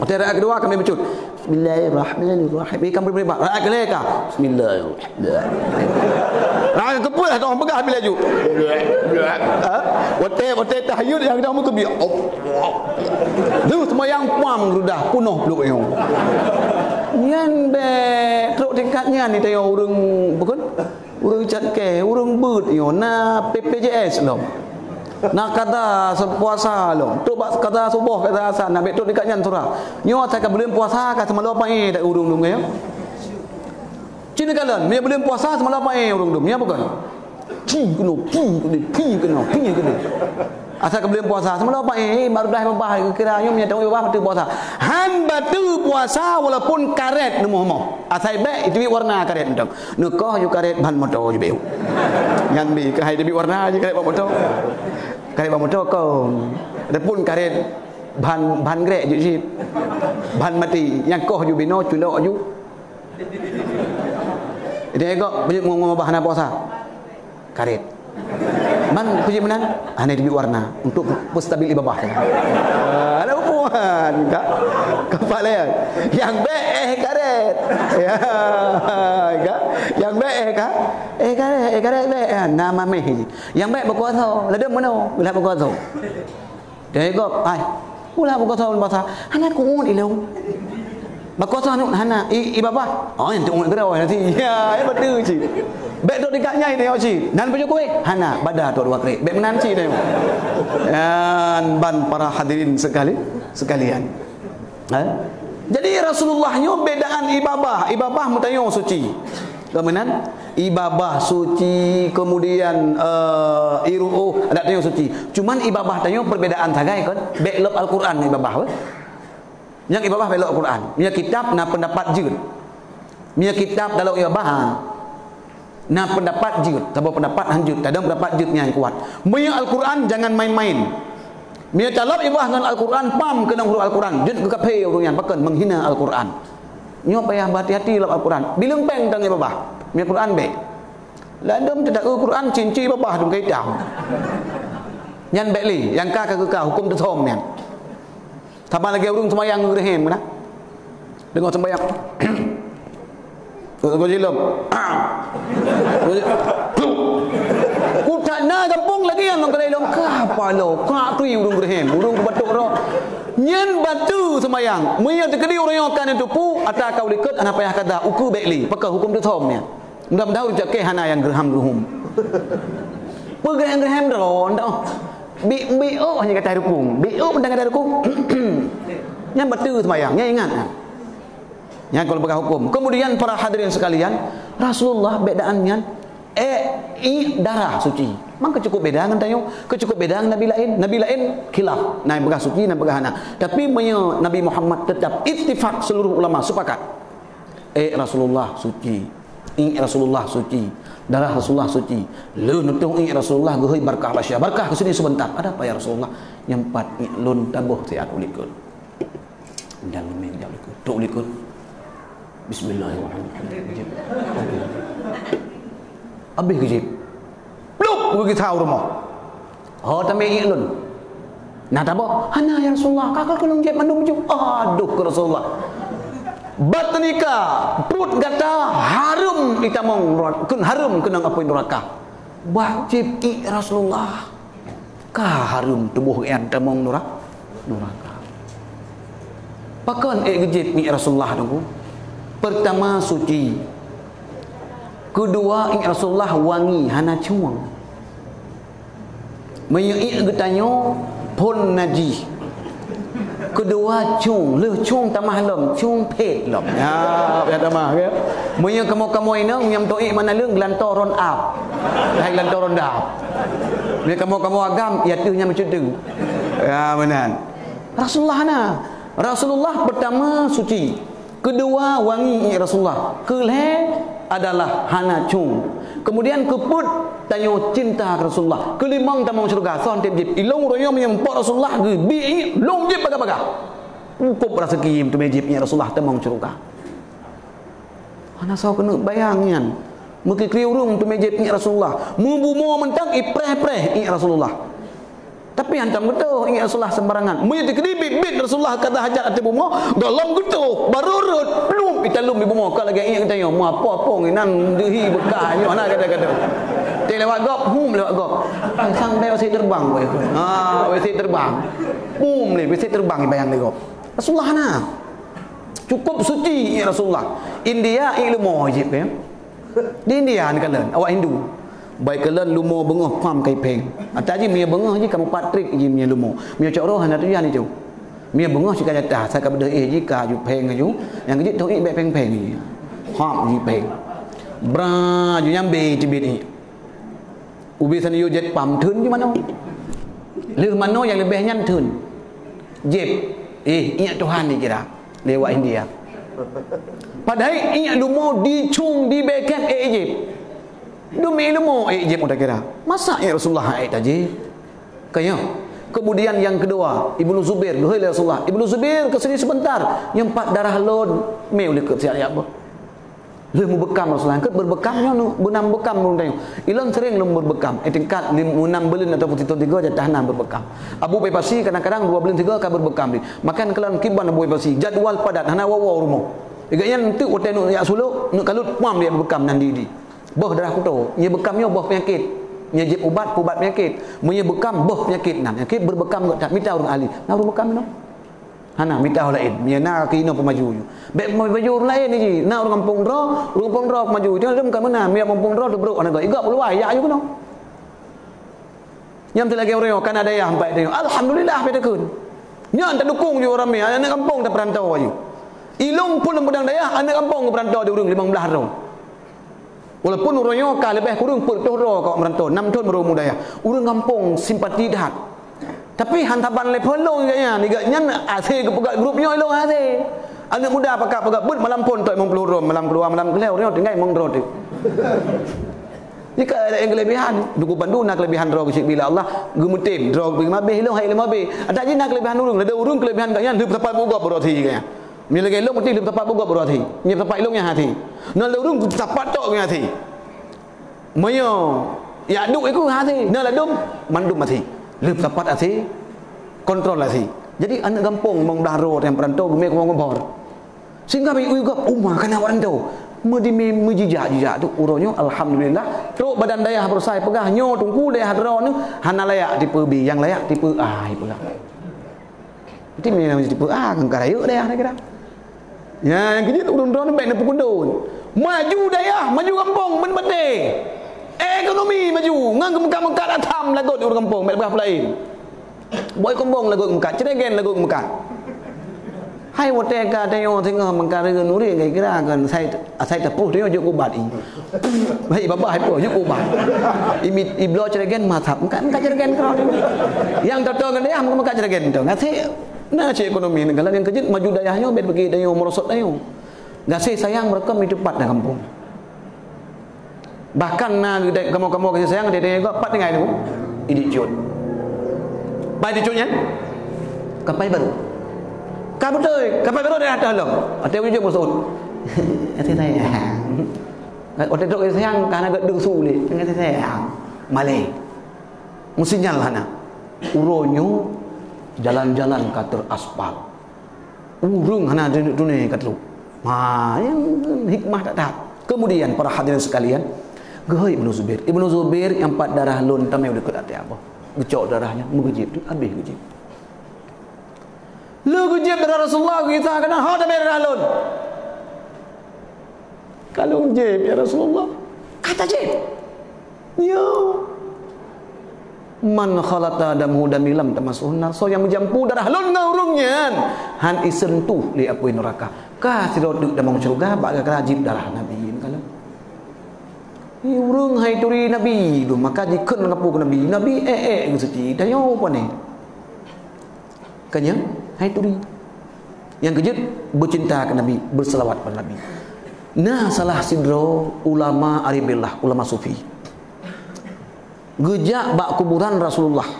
otek rakaat kedua kam imacuk bismillahirrahmanirrahim ikam berapa rakaat keleka bismillahirrahmanirrahim rakaat kepul dah orang pegah bila ju otek tahajud yang dah muka bi tu semayang puam rudah punuh peluk yang nyan be truk tingkatnya ni tayo urang bukan urang cat ke urang beut yo na PPJS lom nak kata sepuasa lom tu bak kata subuh kata asar nak betul dekat nyan surah nyo tak belum puasa ka semalam apa tak urang dum ya cina kalan dia belum puasa semalam apa urang dum ya bukan kena asal belum puasa semalam apa baru dah babah kiranya punya tahu babah betul puasa han batu puasa walaupun karet nemu asal baik itu warna karet entang nukoh ju karet ban motor ju beu ngan bi kai debi warna je karet ban motor kau adapun karet ban grek ju sip ban mati yang koh ju bino culok ju dia kok ngomong bahan puasa karet man puji menan ane debi warna untuk stabil ibabah ada puan enggak kepala yang be karet ya enggak yang be karet be nama meh yang be berkuasa ladem mano ulah berkuasa dia kok ai ulah berkuasa bahasa hana kuun ilung berkuasa hana ibabah oh yang tu gerau nanti ya betul sih bek dok dekatnya ini oci nan punya kuih hana badah dok dua krik bek menanci dia dan ban para hadirin sekalian jadi Rasulullahnya bedaan ibabah mutayo suci kemudian ibabah suci kemudian iru'uh ada tayo suci cuman ibabah tayo perbedaan sagai kan bek lep Al-Quran ibabah yang ibabah bek lep Al-Quran punya kitab na pendapat jud punya kitab dalam ibabah nah pendapat jud tahu pendapat hanjut tak ada pendapat judnya yang kuat punya Al-Quran jangan main-main punya calap ibah dengan Al-Quran pam kena huruf Al-Quran jud kekape orang yang pakan menghina Al-Quran nyo payah berhati-hati dalam Al-Quran bilung peng tang ibah punya Quran be ladam tidak Al-Quran cinci ibah dum kai tang nyan bekli yang ka hukum terthom nyan taban lagi urung sembayang ngerehem mana dengar sembayang kau jelom ku tak nak kampung lagi yang long kelai long apa lo kak kui urung berhem urung batuk ro nyen batu semayang meya tekedi orang yang akan itu pu ata kau likat ana payah kata uku bekli pakah hukum tu thom ya mudah-mudahan ucap ke hana yang gerham pegerham ro ndak bi hanya kata hukum bi mendengar kata hukum Yang betul sembahyang, yang ingat. Yang kalau pegang hukum. Kemudian para hadirin sekalian, Rasulullah bedaannya darah suci. Maka cukup beda dengan tayo, cukup beda dengan nabi lain. Nabi lain khilaf. Nah, pegang suci dan pegang hana. Tapi Nabi Muhammad tetap ittifaq, seluruh ulama sepakat. Rasulullah suci. Rasulullah suci. Darah Rasulullah suci. Lu nutung Rasulullah geuy barkah basya. Barkah ke sini sebentar. Ada apa ya Rasulullah? Yang 4 lun tabuh siat ulikun. Dan men jauh ulikun. Tu ulikun. Bismillahirrahmanirrahim. Habis kejip. Bluk pergi tahu rumah. Oh tamai ilun. Nah tabo, hana ya Rasulullah, kakak kalau jep mandum ju. Aduh ke Rasulullah. Batnika perut gata harum itamong kun harum kenang apa neraka. Wajib Rasulullah. Ka harum tubuh yang tamong neraka. Pakan gejip ni Rasulullah tunggu. Pertama suci. Kedua Rasulullah wangi hana cuang. Menyei getanyo pun najis. Kedua cung, le cung tamah lom, cung pet lom. Ya, ya tamah ke. Menyei kamu ina nyam toi mana leung lantoron ap. Hai lantoron dap. Dia kamu agam ya tunya macam tu. Ya benar. Rasulullah pertama suci. Kedua wangi Rasulullah. Keleh adalah hana cung. Kemudian keput tanyo cinta Rasulullah. Kelimang tamang syurga son tip jip. Ilong royo menyempok Rasulullah ge bi long jip baga-baga. Pupup rasa kim tu mejipnya Rasulullah tamang syurga. Ana sao kena bayangan. Muki kriurung tu mejipnya Rasulullah. Mubumo mentang ipreh-preh Rasulullah. Tapi hantam getuh ingat Rasulullah sembarangan. Mu di kedibit Rasulullah kata hajat ati bumo, dalam getuh barurut belum italum di bumo kala lagi ingat tanya mu apa-apa nginan dehi bekahnya ana kata-kata. Te lewat gop, lewat gop. Sang bel si terbang we. We si terbang. We si terbang bayang ni gop. Rasulullah na. Cukup suci Rasulullah. India ilmu wajib ya. Di India ni kalian awak Hindu. Baik kalian lumo bengah pam kai peng. Ataji mia bengah je kamu patrik je mia lumo. Mia cok roh hana tu jan itu. Mia bengah sika jatah sa ka bede je ka ju peng ju. Yang kejit tu baik peng-peng ni. Pam je peng. Bra ju yang be ti bit ni. Ubi san yo jet pam thun je mano. Le mano yang lebih nyan thun. Jep. Ingat Tuhan ni kira. Lewat India. Padahal ingat lumo dicung di beken jep. Demi ilmu Egypt udah kira. Masa ya Rasulullah tadi? Kaya. Kemudian yang kedua, Ibnu Zubair, dohai Rasulullah. Ibnu Zubair ke sini sebentar. Yang 4 darah lon, meu dekat siap apa? Le mu bekam Rasulullah. Ket berbekamnya nu benam bekam mun tanya. Ilang sering lem berbekam. Tingkat 6 bulan ataupun 3 jatah 6 berbekam. Abu Baybasi kadang-kadang 2 bulan 3 ka berbekam ni. Makan kelan kiban Abu Baybasi. Jadual padat hana wawa rumah. Iganya nanti hotel nu ya sulu nu kalut pam dia berbekam nan di. Boh darah kutu, nya bekamnya boh penyakit. Nya jip ubat penyakit. Nya bekam boh penyakit nan. Penyakit berbekam tak minta orang ahli. Nah orang bekam no. Hana minta orang lain. Nya na kino pemaju. Bek maju orang lain ni ji. Na orang kampung ro maju. Dia dem ka mana? Mia kampung ro bro ana gak. Igak luai ya ayu kuno. Nyam tu lagi orang kan ada yang sampai dia. Alhamdulillah pada kun. Nya tak dukung je orang Mia. Anak kampung tak perantau ayu. Ilung pun pedang daya anak kampung perantau di urang 15 ro. Walaupun urangnya ka lebih kurang pertoro kau merantau 6 tahun baru muda ya. Urang kampung simpati dah. Tapi hantaban le pelong kayaknya ni gaknya ase ke pegat grupnya elok ase. Anak muda pakak bet malam pun tak mempeluru malam keluar malam keleu dia tinggal mengro tu. Jika ada yang kelebihan duku pandu nak kelebihan ro ke bila Allah gemutim ro pergi mabih lo hai le mabih. Ada je nak kelebihan urang ada urang kelebihan kayaknya leup tepat boga beroti kayaknya. Mila lagi elok mesti leup tepat boga beroti. Nya tepat eloknya hati. Nak urang tepat tok nya hati. Mayo ya duk iku hati. Nak ladum mandum hati. Leup tepat hati. Kontrol hati. Jadi anak kampung mong daro yang perantau gumek ngomong sehingga bi uigap umah kana warantau mejijak-jijak tu uronyo alhamdulillah teruk badan daya bersai pegah nyo tungku daya hadro ni hana layak tipe B yang layak tipe A pegah. Jadi memang tipe A kan karayu daya kira. Ya yang kejit urun-urun baik nak pukundun. Maju daya, maju kampung ben bete. Ekonomi maju, ngang kemekat-mekat atam lagut di urang kampung baik pegah lain. Boy kombong lagu mekat, ceregen lagu mekat. Hai wote ka tayo tengah mangkara nuri kira kan saya tepuh dia juk ubat i. Baik baba hai po juk ubat. Iblo ceregen mathap kan ceregen kro dia. Yang tato kan dia am ka ceregen tu. Ngati na ci ekonomi negara yang kejut maju dayahnya bet bagi dayo merosot dayo. Ngasi sayang mereka hidup pat di kampung. Bahkan na kamu kasih sayang dia juga pat dengan itu. Ini cut. Pai dicutnya. Kapai baru. Kamu tu, kapai baru dia ada belum? Ada wujud musuh. Ada saya. Ada tu sayang karena gak dengsu ni. Ada saya. Malay. Musinya lah na. Uronyo jalan-jalan kater aspal. Urung hana dunia katlu. Yang hikmah tak tahu. Kemudian para hadirin sekalian, gehoi Ibnu Zubair. Ibnu Zubair yang 4 darah lun tamai dekat hati apa? Gecok darahnya, mengejip tu habis gejip. Lu gejip darah Rasulullah kita kena ha tamai darah lun. Kalau gejip ya Rasulullah, kata jip. Yo. Man khalata damu damilam tamasuhun nar. So yang menjampu darah lun ngaurungnya han isentuh li apoi neraka. Ka sirot deuk damang surga bak rajib darah nabi kalau. Ni urung hai turi nabi tu maka dikeun ngapu ke nabi. Nabi suci dayo apa ni? Kanya hai turi. Yang kejut bercinta ke nabi, berselawat pada nabi. Nah salah sidro ulama aribillah, ulama sufi. Gejak bak kuburan Rasulullah.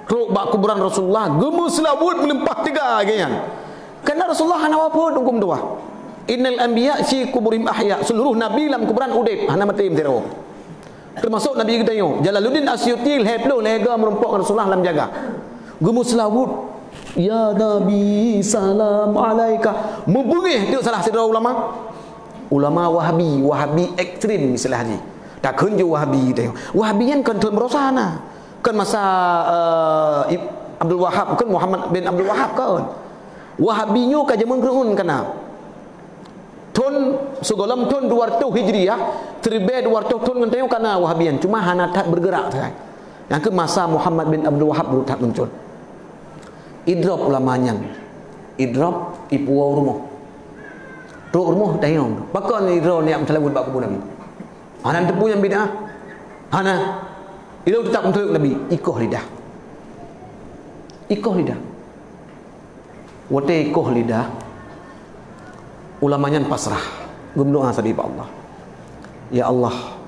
Ruk bak kuburan Rasulullah gemus labut melempah 3 agian. Karena Rasulullah hana apa hukum doa. Innal anbiya fi kuburim ahya. Seluruh nabi dalam kuburan udip hana mati mtero. Termasuk nabi kita yo. Jalaluddin Asyuti heplo lega merumpok Rasulullah dalam jaga. Gemus labut ya nabi salam alaika. Membungih tu salah satu ulama. Ulama Wahabi ekstrim misalnya haji. Tak kunju Wahabi tengok. Wahabi kan kontrol merosana. Kan masa Abdul Wahab kan Muhammad bin Abdul Wahab kan. Wahabinyo ka jaman keun kana. Tun sugolam tun 200 Hijriah, terbe 200 tun ngenteu kana Wahabian. Cuma hana tak bergerak saja. Yang ke masa Muhammad bin Abdul Wahab baru tak muncul. Idrop ulamanya. Idrop ipu rumah. Ru rumah tayong. Pakon idro ni am telawud bak kubur Nabi. Hana tepu yang bid'ah. Hana itu tetap untuk Nabi ikoh lidah. Ikoh lidah. Wate ikoh lidah. Ulamanya pasrah. Berdoa sadi Allah. Ya Allah,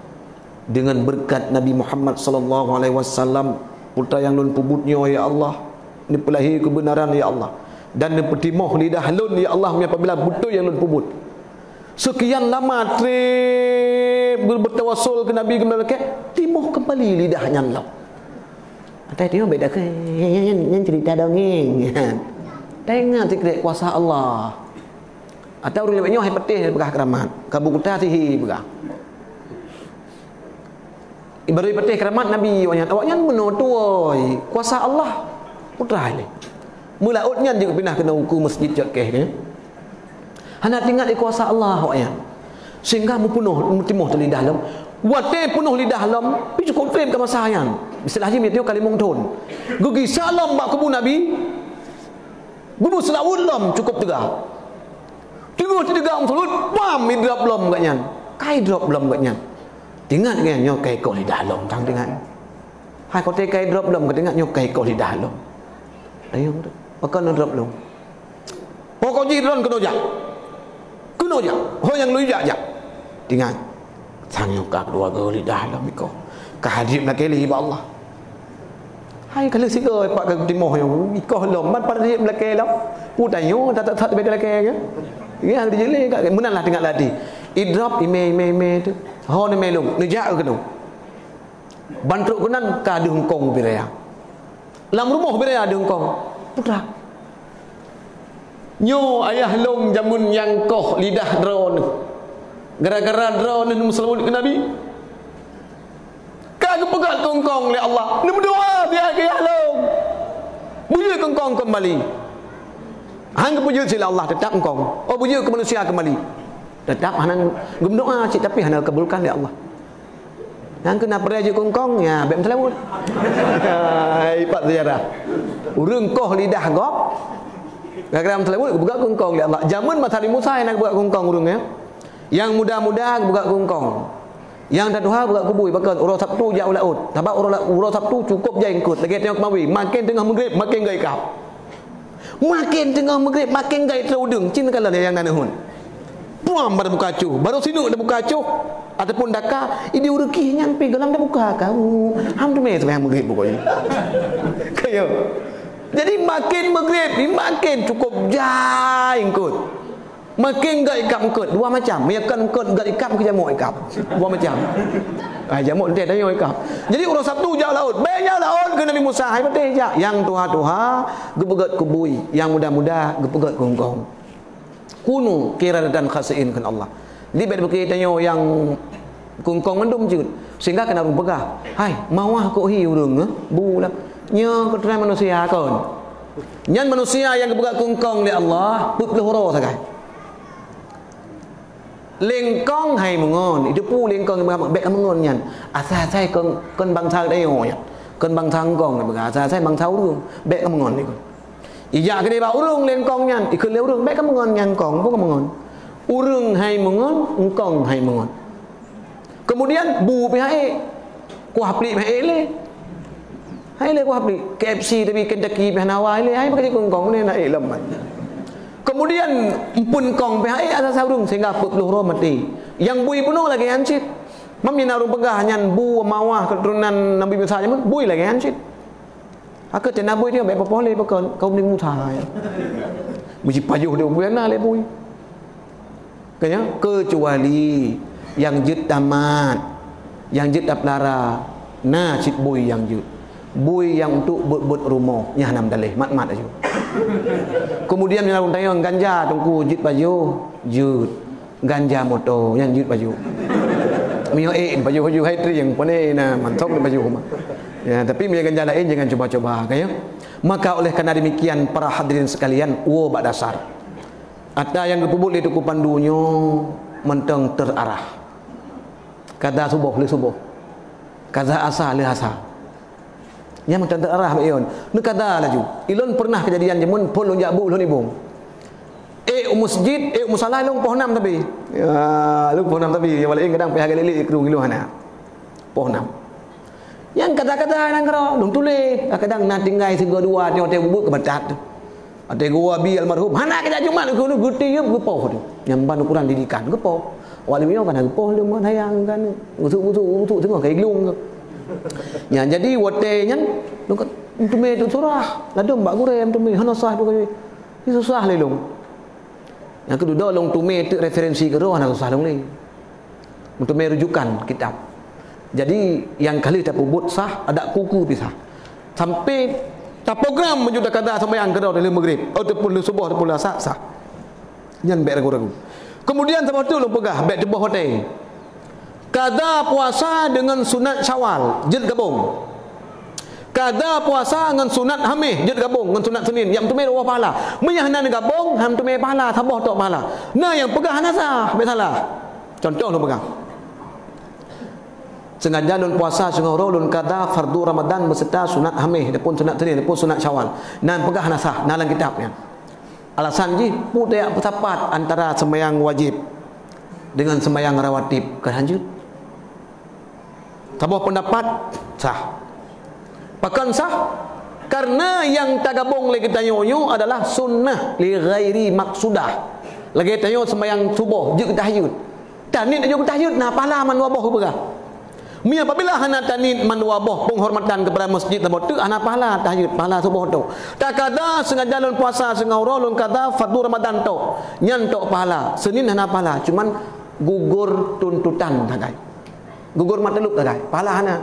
dengan berkat Nabi Muhammad sallallahu alaihi wasallam putra yang lun pubutnya ya Allah, ni pelahir kebenaran ya Allah. Dan ni petimoh lidah lun ya Allah apabila butuh yang lun pubut. Sekian lama bertawassul ke Nabi kemudian timoh kembali lidahnya Allah. Ada dia beda ke yang cerita dongeng. Tengah tikret kuasa Allah. Atau orang lebihnya hai petih begah keramat. Kabu kutah tihi begah. Ibarat petih keramat Nabi awaknya menutuoi kuasa Allah. Putra ini. Mula utnya juga pindah kena uku masjid jakeh ni. Hana tinggal di kuasa Allah awaknya. Sehingga mupunuh timoh lidah dalam. Wate penuh lidah dalam, pi cukup frame ke masa yang. Istilah haji dia kalimung ton. Gugi salam bak kubu Nabi. Gubu selawut lam cukup tegak. Tengok tegak salut, pam drop lam katnya. Kai drop lam katnya. Tingat kan nyokai kau lidah lam tang tingat. Hai kau kai drop lam kau tingat nyokai kau lidah lam. Ayo tu. Pakai drop lam. Pokok jiran kena jak. Kena jak. Ho yang lu jak jak. Tingat. Sang nyoka kedua kau lidah lam iko. Kahadib nak keli ba Allah. Hai kalau siga pak ke timoh yang iko lam man pada dia belakang lam. Putanyo tak beda belakang ke. Ya dia jelek kat menanlah tengok ladi. Idrap ime tu. Ho ni melung, ni jak ke tu. Bantruk kunan ka di Hongkong biraya. Lam rumah biraya di Hongkong. Putra. Nyo ayah long jamun yang koh lidah drone. Gara-gara drone ni muslim ke Nabi. Ka pegat Hongkong oleh Allah. Ni berdoa dia ke ayah long. Bunyi Hongkong kembali. Hang puji sila Allah tetap engkau. Oh puji ke manusia kembali. Tetap hang berdoa cik tapi hang kabulkan ya Allah. Hang kena pergi ke engkau ya bem selawut. Hai pak sejarah. Urang koh lidah gop. Kadang-kadang telebut buka kongkong li Allah. Zaman matahari Musa yang nak buka kongkong urang ya. Yang muda-muda buka kongkong. Yang dah Tuhan buka kubui bahkan urang Sabtu jauh laut. Sebab urang Sabtu cukup je ikut. Lagi tengok kemawi, makin tengah maghrib makin gay kap. Makin tengah maghrib makin gay terudung. Cinta kalau yang nanahun. Puam pada buka cu. Baru sinuk dah buka cu ataupun daka, ini ureki nyampe gelam dah buka kau. Ham tu meh sampai maghrib pokoknya. Kayo. Jadi makin maghrib makin cukup jai ikut. Makin gak ikap ikut dua macam. Meyakan ikut gak ikap ke jamuk ikap. Dua macam. Jamuk nanti ada yang ikap. Jadi orang Sabtu jauh laut. Banyak laut ke Nabi Musa. Hai betul je. Yang tuha-tuha gepegat kubui. Yang muda-muda gepegat kongkong. Kunu kira dan khasiin kan Allah. Jadi bila kita tanya yang kongkong mendum je. Sehingga kena orang pegah. Hai, mawah kok hi urang bu lah. Nya keturunan manusia kon. Nyan manusia yang gepegat kongkong li Allah, put lehoro sagai. Lengkong hai mengon itu pu lengkong bek mengon nyan asa sai con bang thang đây rồi con bang thang con này bega asa sai bang thau urung bek mengon ni kon iya ke ba urung lengkong nyan ikut le urung bek mengon nyan kong pun mengon urung hai mengon engkong hai mengon kemudian bu phai ku hapli phai le hai le ku hapli KFC tapi Kentucky Pahnawa le hai pakai kong ni nak lam. Kemudian pun kong PHI asal saurung sehingga puluh mati. Yang bui penuh lagi hancit. Mami naruh pegah nyan bu mawah keturunan Nabi Musa pun bui lagi hancit. Aku cina bui dia baik apa boleh pakai kaum ni Musa. Mesti payuh dia bui na le bui. Kaya kecuali yang jid tamat, yang jid aplara, na cit bui yang jid. Bui yang untuk buat rumah nyah nam dalih mat-mat aja. Kemudian yang orang tanya ganja tungku jid baju jud ganja moto yang jid baju mio baju haitri yang pone na mantap baju mah ya tapi mio ganja lain jangan coba-coba kaya maka oleh karena demikian para hadirin sekalian wo bak dasar ada yang kepubut itu kupandunya menteng terarah kada subuh le subuh kada asa le asa yang macam terarah ion nu kata laju ilon pernah kejadian jemun pun lonjak bu lon ibung masjid musalah long poh 6 tapi ya lu poh 6 tapi walain kadang pihak lele kerung ilu hana poh 6 yang kata-kata nang karo long tule kadang na tinggai sego dua tio teo bubuk ke bacat ate gua bi almarhum hana kita cuma ku guti yup gepoh tu nyamban ukuran didikan gepoh wali mio kan gepoh lu mon hayang kan usuk tengok kai glung ya jadi wote nyan lu tume tu surah ladum bak gurem tume hana sah tu kai ni susah le long yang kedua long tume tu referensi ke roh hana susah long le tume rujukan kitab jadi yang kali tak pubut sah ada kuku pisah sampai tak program menjuda kata sembahyang ke roh dalam maghrib ataupun subuh ataupun asar sah nyan bek ragu-ragu kemudian sama tu long pegah bek jebah hotel kada puasa dengan sunat Syawal jid gabung. Kada puasa dengan sunat Hamih jid gabung dengan sunat Senin. Yang tumai dua pahala. Menyahnan gabung ham tumai pahala tambah tok pahala. Nah yang pegah nasa salah. Contoh lu pegang. Sengaja lun puasa sengoro lun kada fardu Ramadan beserta sunat Hamih depun sunat Senin depun sunat Syawal. Nan pegah nasa dalam kitabnya. Alasan ji putih tepat antara sembahyang wajib dengan sembahyang rawatib kelanjut. Tambah pendapat sah. Bahkan sah karena yang tak gabung lagi tanyo adalah sunnah li ghairi maksudah. Lagi tanyo sembahyang subuh juk tahajud. Tanit juk tahajud nah pahala man wabah berah. Mi apabila hana tanit man wabah penghormatan kepada masjid tambah tu hana pahala tahajud pahala subuh tu. Tak kada sengaja lun puasa sengaura lun kada fardu Ramadan tu. Nyan tok pahala. Senin hana pahala cuman gugur tuntutan tagai. Gugur matlub tagai. Pahala hana.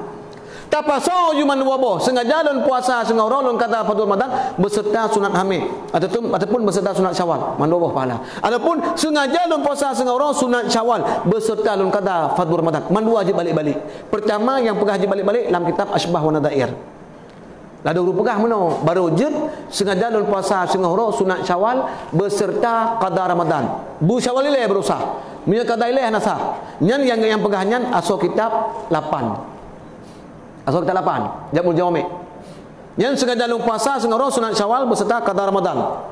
Tapaso yuman wabah sengaja lun puasa sengaura lun kata fardu Ramadan beserta sunat Hamid ataupun beserta sunat Syawal man wabah pahala. Adapun sengaja lun puasa sengaura sunat Syawal beserta lun kata fardu Ramadan man wajib balik-balik. Pertama yang pegah wajib balik-balik dalam kitab Asbah wa Nadair. Lalu guru pegah mano baru jud sengaja lun puasa sengaura sunat Syawal beserta qada Ramadan. Bu Syawal ile berusaha. Minyak qada ile nasa. Nyan yang pegah nyan aso kitab 8. Asal kita 8 Jamul Jawami. Yang sengaja lung puasa sengaja sunat Syawal beserta qada Ramadan.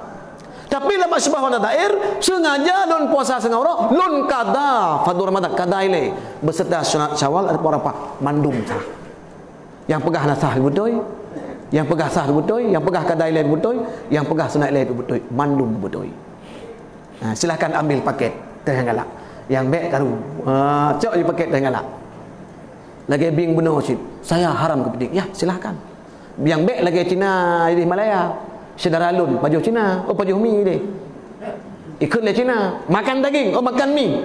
Tapi lepas sebab pada dair sengaja lun puasa sengaura lun kada fardhu Ramadan kada ile beserta sunat Syawal ada apa mandum sah. Yang pegah nasah betul, yang pegah sah betul, yang pegah kada ile betul, yang pegah sunat ile betul, mandum betul. Nah, silakan ambil paket teh galak. Yang baik karu. Cok je paket teh galak. Lagi bing benar cik. Saya haram ke pedik. Ya, silakan. Yang baik lagi Cina di Malaya. Saudara lun pajuh Cina, pajuh mi dia. Ikut le Cina, makan daging, makan mi.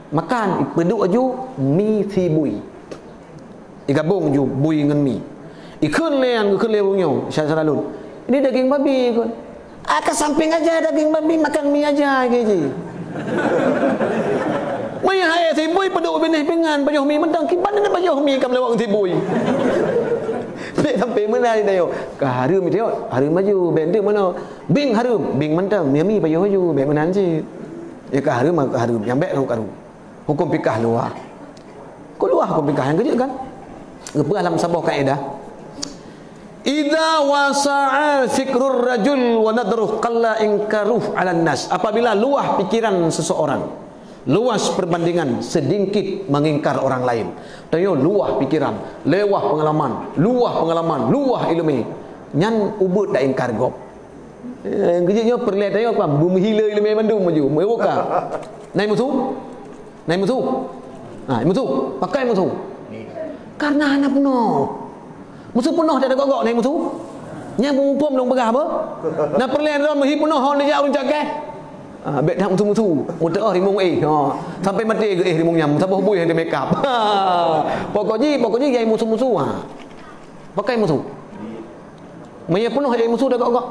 Makan peduk aju mi si bui. Digabung ju bui dengan mi. Ikut le yang ikut le bunyo, saudara lun. Ini daging babi ikut. Ke samping aja daging babi, makan mi aja gitu. Mai hai si bui peduk benih pingan, pajuh mi mentang kiban ada pajuh mi kam lewat si bui. Bek sampai mana dia yo? Ka harum dia, harum maju, bek dia mana? Bing harum, bing mentang, mi pajuh maju, bek mana sih? Ya ka harum, yang bek ka harum. Hukum fikah luar. Kau luar hukum fikah yang kejut kan? Gepa dalam sebuah kaedah. Idza wasa'a fikrur rajul wa nadruh qalla inkaruh 'alan nas. Apabila luah pikiran seseorang, luas perbandingan, sedikit mengingkar orang lain. Tayo luah pikiran, lewah pengalaman, luah ilmu. Nyan ubut dak ingkar gop. Kejutnya perlihat tayo apa? Bumi hila ilmu mandum maju. Mewoka. Naik musuh. Musuh. Pakai musuh. Karena anak penuh. Musuh penuh tak ada gogok naik musuh. Nya mumpum long begah apa? Nak perlihat ron mehi penuh hon dia urang cakeh. Bek dak musuh. Mudah rimung sampai mati ke rimung nyam sampai hubui yang dia make up. Pokoknya yai musuh-musuh. Pakai musuh. Maya penuh yai musuh dak gogok.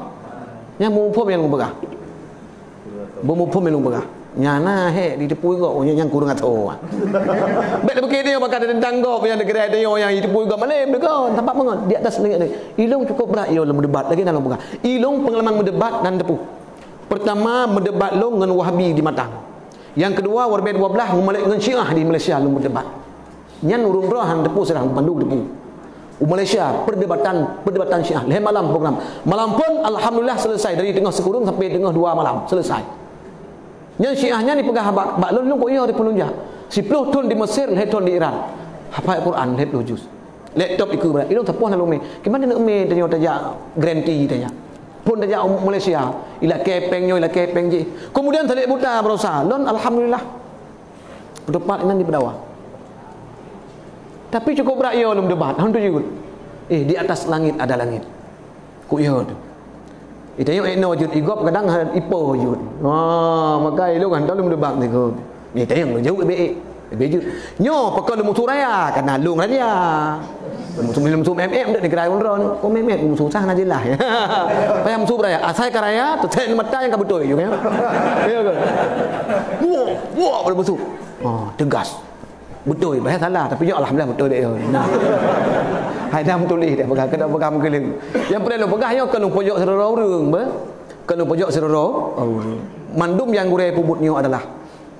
Nya mumpum yang long begah. Mumpum yang long begah. Nyana di tepui kok yang kurang atau. Bek begitu dia bakal tentang gop yang negara dia yang di tepui kok malam dekat tempat mengon di atas langit ni. Ilung cukup berat ia mendebat lagi dalam begah. Ilung pengalaman mendebat dan tepuh. Pertama mendebat long dengan Wahabi di Matang. Yang kedua Warbe 12 memalik dengan Syiah di Malaysia long mendebat. Nyan urung rohan tepuh serang pandu tepuh. Malaysia perdebatan Syiah. Leh malam program. Malam pun alhamdulillah selesai dari tengah sekurung sampai tengah 2 malam selesai. Yang Syiahnya ni pegah bak lun kok ia di penunjak. 10 tahun di Mesir, 10 tahun di Iran. Hafal Quran 10 juz. Laptop ikut berat. Itu tapuh lalu me. Gimana nak me tanya tajak guarantee tanya. Pun tajak Malaysia, ila kepengnya ila kepeng je. Kemudian talik buta berusaha. Lun alhamdulillah. Berdebat dengan di bawah. Tapi cukup berat ia belum debat. Hang tu juga. Di atas langit ada langit. Ku ia tu. Tengok no jud igop kadang ipo jud. Maka lu kan tahu debak ni ko. Ni tengok jauh be. Be jud. Nyo pakon musuh raya kana lung dia. Musuh MM dak negara ron. Ko MM musuh sah najilah. Payah musuh raya. Asai ka raya tu ten mata yang ka betul you kan. Ya ke? Wah musuh. Tegas. Betul, bahasa salah tapi ya alhamdulillah betul dia. Hai dah tulis dia pegang kena pegang keleng. Yang perlu pegang yo kena pojok seroro urang be. Kena pojok seroro. Mandum yang gurai pubutnya adalah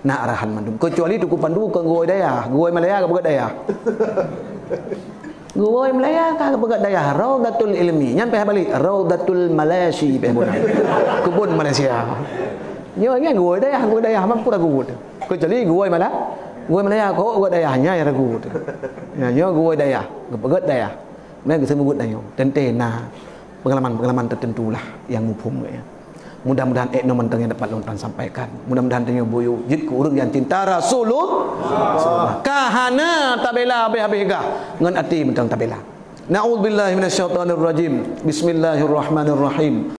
nak arahan mandum. Kecuali tuku pandu ke guai daya, guai Malaya ke pegat daya. Guai Malaya ke pegat daya, Raudatul Ilmi. Nyan peh balik Raudatul Malaysi peh bona. Kebun Malaysia. Yo ngan guai daya mampu ragu. Kecuali guai Malaya. Gua Malaya kau gua dayahnya ya ragu. Ya yo gua dayah, gepegat dayah. Mereka sebut dayah. Tentena pengalaman tertentu lah yang mumpum ya. Mudah-mudahan ekno mentang yang dapat lontan sampaikan. Mudah-mudahan tanya boyo jid ku urang yang cinta Rasulullah. Kahana tabela habis-habis gah ngan ati mentang tabela. Na'udzubillahi minasyaitonir rajim. Bismillahirrahmanirrahim.